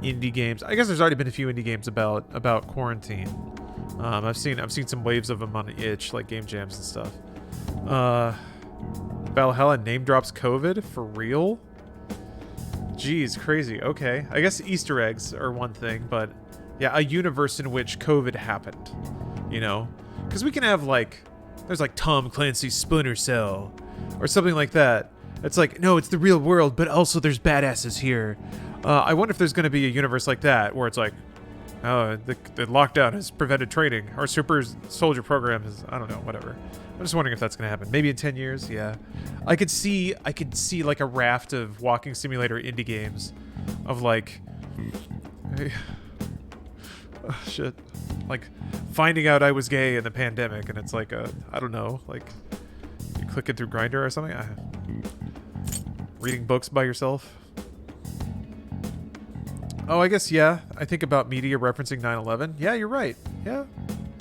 Speaker 3: indie games. I guess there's already been a few indie games about quarantine. I've seen some waves of them on itch, like game jams and stuff. Valhalla name drops COVID for real? Jeez, crazy. Okay, I guess Easter eggs are one thing, but yeah, a universe in which COVID happened. You know, because we can have like, there's like Tom Clancy's Splinter Cell, or something like that. It's like, no, it's the real world, but also there's badasses here. I wonder if there's going to be a universe like that where it's like, oh, the lockdown has prevented training. Our super soldier program is, I don't know, whatever. I'm just wondering if that's going to happen. Maybe in 10 years, yeah. I could see like a raft of Walking Simulator indie games of like, oh, shit, like finding out I was gay in the pandemic, and it's like I don't know, like you clicking through Grindr or something. Reading books by yourself. Oh, I guess, yeah. I think about media referencing 9/11. Yeah, you're right. Yeah.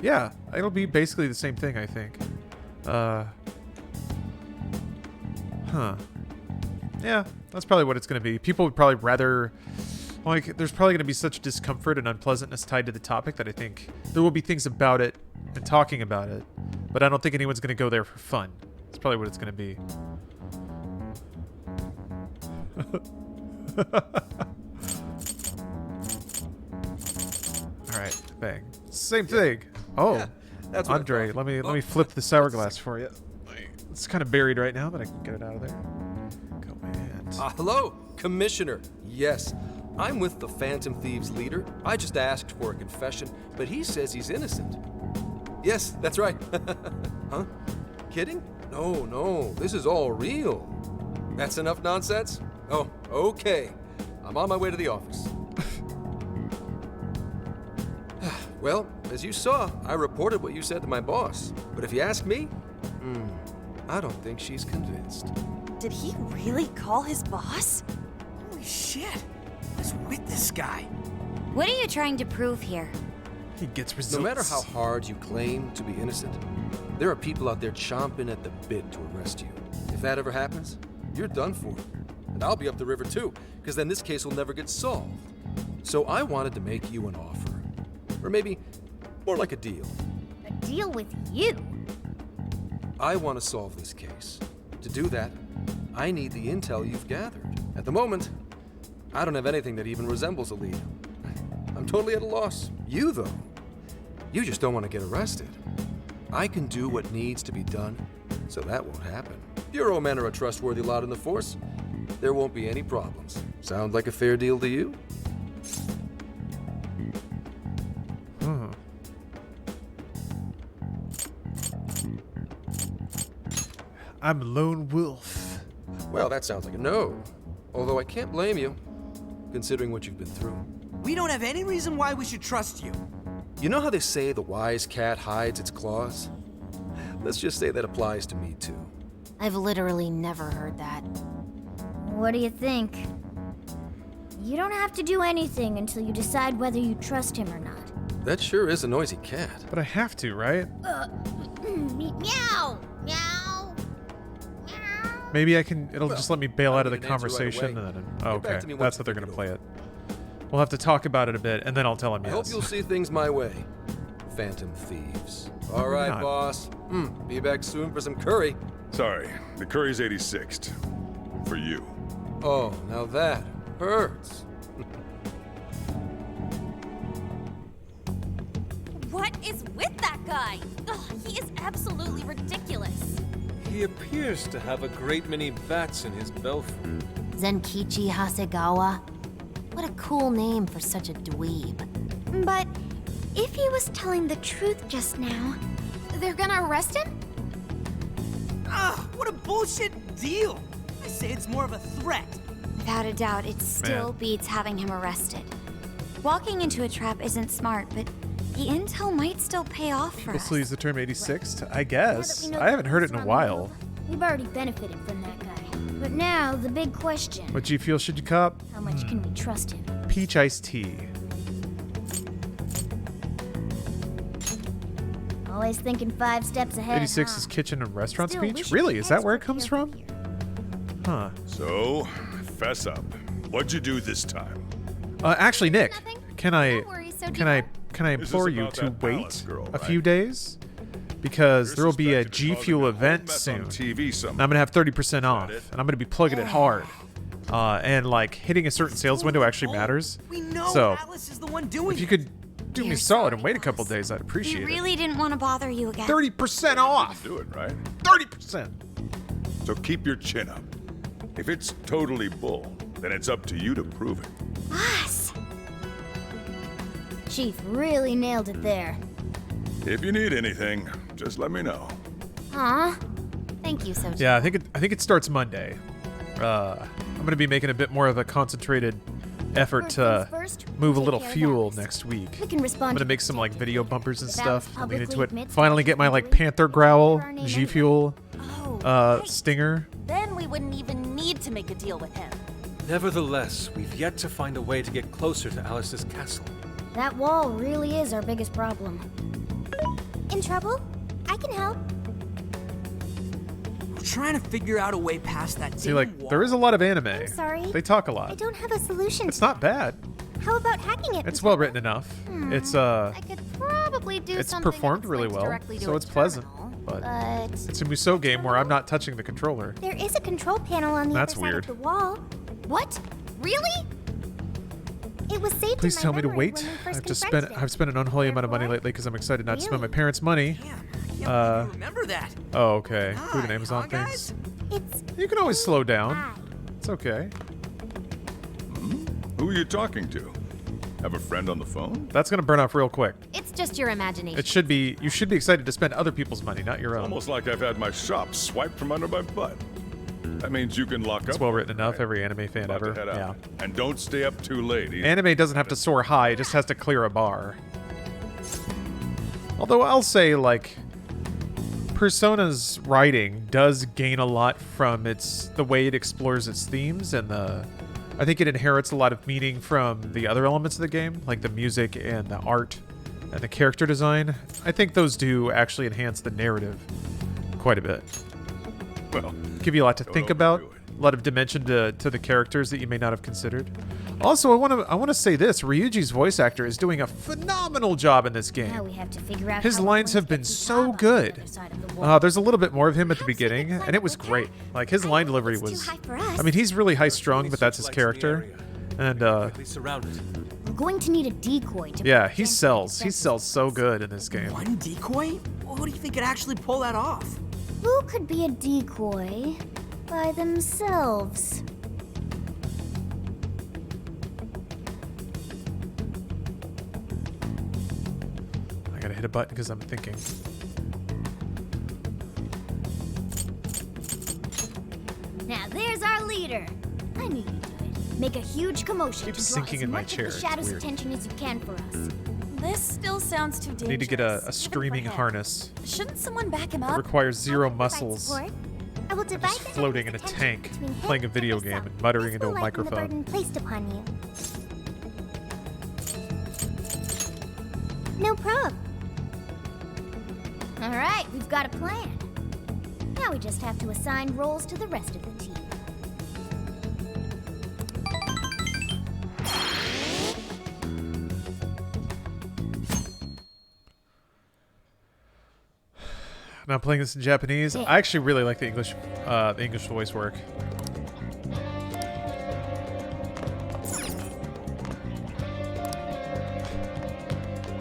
Speaker 3: Yeah. It'll be basically the same thing, I think. Huh. Yeah, that's probably what it's going to be. People would probably rather... Like, there's probably going to be such discomfort and unpleasantness tied to the topic that I think there will be things about it and talking about it, but I don't think anyone's going to go there for fun. That's probably what it's going to be. All right, bang. Same thing. Oh,
Speaker 6: Yeah, that's what I
Speaker 3: Andre,
Speaker 6: thought.
Speaker 3: let me flip the sour glass for you. It's kind of buried right now, but I can get it out of there. Command.
Speaker 6: Hello, Commissioner. Yes, I'm with the Phantom Thieves leader. I just asked for a confession, but he says he's innocent. Yes, that's right. Huh? Kidding? No, this is all real. That's enough nonsense? Oh, okay. I'm on my way to the office. Well, as you saw, I reported what you said to my boss. But if you ask me, I don't think she's convinced.
Speaker 7: Did he really call his boss?
Speaker 5: Holy shit! What's with this guy?
Speaker 12: What are you trying to prove here?
Speaker 3: He gets
Speaker 6: No
Speaker 3: results.
Speaker 6: matter how hard you claim to be innocent, there are people out there chomping at the bit to arrest you. If that ever happens, you're done for. And I'll be up the river too, because then this case will never get solved. So I wanted to make you an offer. Or maybe more like a deal.
Speaker 8: A deal with you?
Speaker 6: I want to solve this case. To do that, I need the intel you've gathered. At the moment, I don't have anything that even resembles a lead. I'm totally at a loss. You, though, you just don't want to get arrested. I can do what needs to be done, so that won't happen. Bureau men are a trustworthy lot in the force. There won't be any problems. Sound like a fair deal to you?
Speaker 3: I'm a lone wolf.
Speaker 6: Well, that sounds like a no. Although I can't blame you, considering what you've been through.
Speaker 5: We don't have any reason why we should trust you.
Speaker 6: You know how they say the wise cat hides its claws? Let's just say that applies to me, too.
Speaker 4: I've literally never heard that.
Speaker 8: What do you think? You don't have to do anything until you decide whether you trust him or not.
Speaker 6: That sure is a noisy cat.
Speaker 3: But I have to, right?
Speaker 8: Meow! Meow!
Speaker 3: Maybe I can, it'll just let me bail
Speaker 6: I'll
Speaker 3: out of the
Speaker 6: give an answer right
Speaker 3: conversation
Speaker 6: away.
Speaker 3: and then,
Speaker 6: Get back
Speaker 3: okay,
Speaker 6: to me once
Speaker 3: that's
Speaker 6: you
Speaker 3: what they're
Speaker 6: think
Speaker 3: going to
Speaker 6: it
Speaker 3: play it. We'll have to talk about it a bit, and then I'll tell him
Speaker 6: I
Speaker 3: yes.
Speaker 6: hope you'll see things my way, Phantom Thieves. All right,
Speaker 3: not.
Speaker 6: boss. Be back soon for some curry.
Speaker 1: Sorry, the curry's 86th. For you.
Speaker 6: Oh, now that hurts.
Speaker 4: What is with that guy? Ugh, he is absolutely ridiculous.
Speaker 14: He appears to have a great many bats in his belfry.
Speaker 4: Zenkichi Hasegawa? What a cool name for such a dweeb.
Speaker 8: But if he was telling the truth just now, they're gonna arrest him?
Speaker 5: What a bullshit deal! I say it's more of a threat.
Speaker 12: Without a doubt, it still beats having him arrested. Walking into a trap isn't smart, but the intel might still pay off for
Speaker 3: We'll
Speaker 12: us.
Speaker 3: still use the term 86th, I guess. I haven't heard it in a while.
Speaker 15: We've already benefited from that guy. But now, the big question.
Speaker 3: What G Fuel should you cop?
Speaker 15: How much can we trust him?
Speaker 3: Peach iced tea.
Speaker 15: Always thinking 5 steps ahead.
Speaker 3: 86 is kitchen and restaurant
Speaker 15: Still, we
Speaker 3: speech?
Speaker 15: should
Speaker 3: Really?
Speaker 15: be
Speaker 3: Is that where it
Speaker 15: experts
Speaker 3: comes from? Huh.
Speaker 16: So, fess up. What'd you do this time?
Speaker 3: Actually, Nick, can I
Speaker 16: This
Speaker 3: implore
Speaker 16: is
Speaker 3: you
Speaker 16: about
Speaker 3: to
Speaker 16: that palace
Speaker 3: wait
Speaker 16: girl,
Speaker 3: a
Speaker 16: right?
Speaker 3: few days? Because there will be a G Fuel event
Speaker 16: mess on
Speaker 3: soon.
Speaker 16: TV
Speaker 3: And
Speaker 16: somewhere.
Speaker 3: I'm gonna have 30% off, and I'm gonna be plugging it hard. And like hitting a certain sales window actually matters.
Speaker 5: We know
Speaker 3: So
Speaker 5: Alice is the one doing
Speaker 3: if you could do me a solid and wait a couple days, I'd
Speaker 12: We
Speaker 3: appreciate
Speaker 12: really didn't want to bother you again.
Speaker 3: 30% off.
Speaker 16: Do it, right?
Speaker 3: 30%.
Speaker 16: So keep your chin up. If it's totally bull, then it's up to you to prove it.
Speaker 12: Boss!
Speaker 15: Chief really nailed it there.
Speaker 16: If you need anything, just let me know.
Speaker 15: Aw. Thank you, Soji.
Speaker 3: Yeah, I think it starts Monday. I'm gonna be making a bit more of a concentrated effort to move a little fuel next week.
Speaker 15: We can respond
Speaker 3: I'm gonna
Speaker 15: to
Speaker 3: make some like video bumpers and
Speaker 15: If Alice
Speaker 3: stuff. I'll lean into
Speaker 15: publicly
Speaker 3: it.
Speaker 15: admits
Speaker 3: Finally get my like Panther growl G Fuel stinger.
Speaker 17: Then we wouldn't even need to make a deal with him.
Speaker 14: Nevertheless, we've yet to find a way to get closer to Alice's castle.
Speaker 15: That wall really is our biggest problem.
Speaker 8: In trouble? I can help.
Speaker 5: We're trying to figure out a way past that
Speaker 3: See, like there is a lot of anime.
Speaker 8: I'm sorry.
Speaker 3: They talk a
Speaker 8: I
Speaker 3: lot.
Speaker 8: don't have a solution.
Speaker 3: It's not bad.
Speaker 8: How about hacking it?
Speaker 3: It's well written enough. It's
Speaker 15: I could probably do
Speaker 3: it's
Speaker 15: something
Speaker 3: performed really well,
Speaker 15: directly to
Speaker 3: so
Speaker 15: a
Speaker 3: it's pleasant. But
Speaker 8: but
Speaker 3: it's a Musou game where I'm not touching the controller.
Speaker 8: there is a control panel on the
Speaker 3: That's
Speaker 8: other side
Speaker 3: weird.
Speaker 8: of the wall.
Speaker 15: What? Really?
Speaker 8: It was saved
Speaker 3: Please
Speaker 8: in my
Speaker 3: tell me to
Speaker 8: memory
Speaker 3: wait.
Speaker 8: when we first
Speaker 3: I've spent an unholy amount of money lately because I'm excited not to spend my parents' money.
Speaker 5: Remember that?
Speaker 3: Oh, okay. Food and Amazon things. You can always slow down. It's okay.
Speaker 16: Who are you talking to? Have a friend on the phone?
Speaker 3: That's gonna burn off real quick.
Speaker 15: It's just your imagination.
Speaker 3: It should be. You should be excited to spend other people's money, not your own.
Speaker 16: Almost like I've had my shop swiped from under my butt. That means you can lock up.
Speaker 3: It's well written enough. Every anime fan
Speaker 16: About to
Speaker 3: ever.
Speaker 16: head out.
Speaker 3: Yeah.
Speaker 16: And don't stay up too late either.
Speaker 3: Anime doesn't have to soar high. It just has to clear a bar. Although I'll say, like, Persona's writing does gain a lot from the way it explores its themes, and I think it inherits a lot of meaning from the other elements of the game, like the music and the art and the character design. I think those do actually enhance the narrative quite a bit.
Speaker 16: Well,
Speaker 3: give you a lot to think about, a lot of dimension to the characters that you may not have considered. Also, I want to say this: Ryuji's voice actor is doing a phenomenal job in this game.
Speaker 15: Now we have to figure out
Speaker 3: His
Speaker 15: how we're
Speaker 3: lines
Speaker 15: going
Speaker 3: have
Speaker 15: to get
Speaker 3: been
Speaker 15: to
Speaker 3: so
Speaker 15: Taba
Speaker 3: good.
Speaker 15: on the other side of the wall.
Speaker 3: There's a little bit more of him at the beginning, and it was great. Like his line delivery was. I mean, he's really high strung, but that's his character. And
Speaker 15: We're going to need a decoy to
Speaker 3: yeah, he sells. He sells so good in this game.
Speaker 5: One decoy? Well, who do you think could actually pull that off?
Speaker 15: Who could be a decoy by themselves?
Speaker 3: I gotta hit a button because I'm thinking.
Speaker 15: Now there's our leader. I knew you'd do it. Make a huge commotion
Speaker 3: Keeps
Speaker 15: to draw
Speaker 3: sinking
Speaker 15: as
Speaker 3: in my
Speaker 15: much
Speaker 3: chair,
Speaker 15: of the
Speaker 3: it's
Speaker 15: shadows'
Speaker 3: weird.
Speaker 15: attention as you can for us.
Speaker 17: This still sounds too dangerous.
Speaker 3: I need to get a streaming harness.
Speaker 17: Shouldn't someone back him
Speaker 3: It
Speaker 17: up?
Speaker 3: requires zero muscles.
Speaker 8: I will
Speaker 3: I'm
Speaker 8: divide
Speaker 3: just
Speaker 8: the
Speaker 3: floating in a
Speaker 8: enemy's
Speaker 3: tank,
Speaker 8: attention between
Speaker 3: playing a
Speaker 8: him
Speaker 3: video
Speaker 8: and
Speaker 3: game
Speaker 8: yourself.
Speaker 3: and muttering
Speaker 8: This
Speaker 3: into
Speaker 8: will
Speaker 3: a
Speaker 8: lighten the
Speaker 3: microphone.
Speaker 8: burden placed upon you. No prob.
Speaker 15: All right, we've got a plan. Now we just have to assign roles to the rest of the team.
Speaker 3: Now playing this in Japanese. I actually really like the English voice work.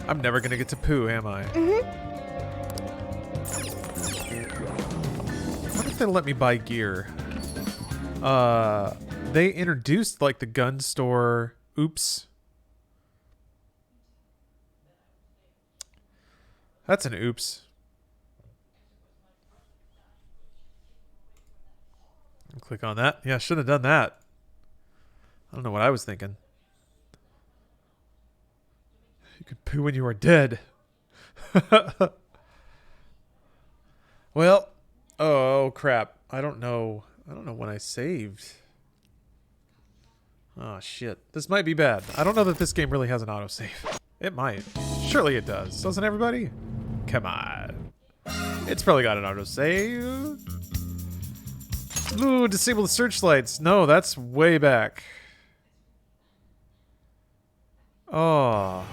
Speaker 3: I'm never gonna get to poo, am I? What if they let me buy gear? They introduced like the gun store. Oops. That's an oops. Click on that. Yeah, should have done that. I don't know what I was thinking. You could poo when you are dead. Well, oh crap. I don't know when I saved. Oh shit. This might be bad. I don't know that this game really has an autosave. It might. Surely it does. Doesn't everybody? Come on. It's probably got an autosave. Ooh, disable the searchlights. No, that's way back. Oh.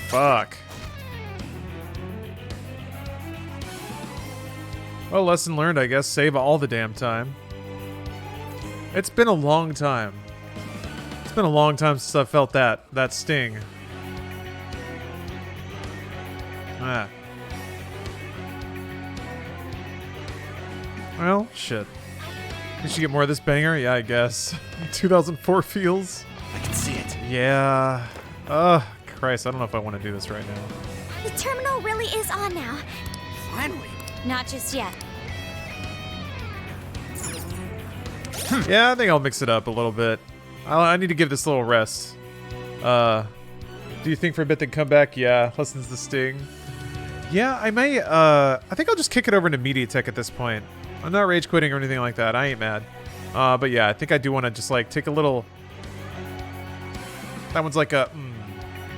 Speaker 3: Fuck. Well, lesson learned, I guess. Save all the damn time. It's been a long time. It's been a long time since I felt that sting. Ah. Well, shit. You should get more of this banger? Yeah, I guess. 2004 feels.
Speaker 10: I can see it.
Speaker 3: Yeah. Ugh, Christ, I don't know if I want to do this right now.
Speaker 8: The terminal really is on now.
Speaker 5: Finally.
Speaker 12: Not just yet.
Speaker 3: Yeah, I think I'll mix it up a little bit. I need to give this a little rest. Do you think for a bit they come back? Yeah, lessens the sting. Yeah, I may, I think I'll just kick it over into MediaTek at this point. I'm not rage quitting or anything like that. I ain't mad. But yeah, I think I do want to just like take a little... That one's like a...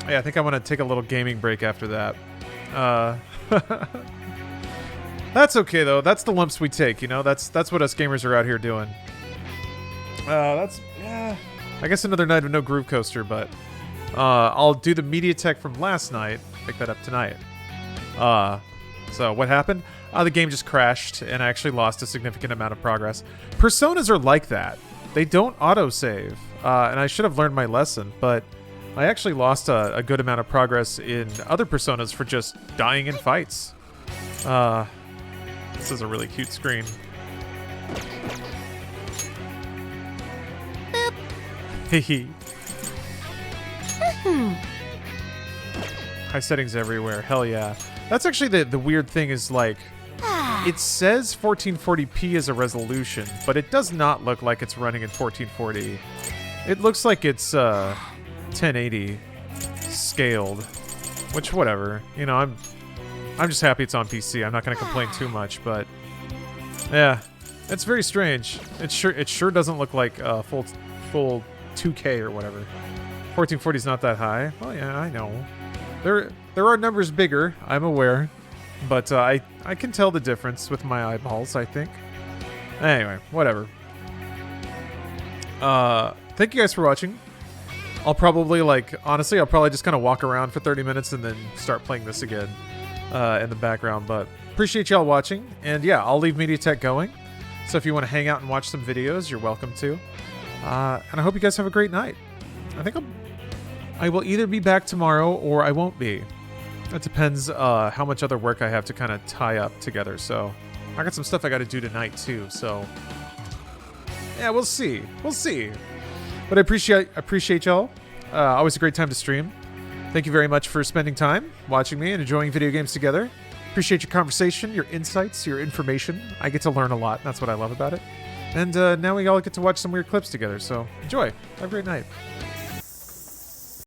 Speaker 3: Yeah, I think I want to take a little gaming break after that. That's okay though. That's the lumps we take, you know? That's what us gamers are out here doing. Yeah. I guess another night of no Groove Coaster, but I'll do the MediaTek from last night. Pick that up tonight. So what happened? The game just crashed, and I actually lost a significant amount of progress. Personas are like that. They don't autosave, and I should have learned my lesson, but I actually lost a good amount of progress in other Personas for just dying in fights. This is a really cute screen. Hehe. High settings everywhere. Hell yeah. That's actually the weird thing is like, it says 1440p as a resolution, but it does not look like it's running in 1440. It looks like it's 1080 scaled, which whatever. You know, I'm just happy it's on PC. I'm not going to complain too much, but yeah, it's very strange. It sure doesn't look like full 2K or whatever. 1440 is not that high. Well, yeah, I know. There are numbers bigger, I'm aware, but I can tell the difference with my eyeballs, I think. Anyway, whatever. Thank you guys for watching. I'll probably, honestly, I'll probably just kind of walk around for 30 minutes and then start playing this again in the background, but appreciate y'all watching, and yeah, I'll leave MediaTek going, so if you want to hang out and watch some videos, you're welcome to. And I hope you guys have a great night. I think I will either be back tomorrow or I won't be. It depends how much other work I have to kind of tie up together. So I got some stuff I got to do tonight too. So yeah, we'll see. We'll see. But I appreciate y'all. Always a great time to stream. Thank you very much for spending time watching me and enjoying video games together. Appreciate your conversation, your insights, your information. I get to learn a lot. That's what I love about it. And now we all get to watch some weird clips together. So enjoy. Have a great night.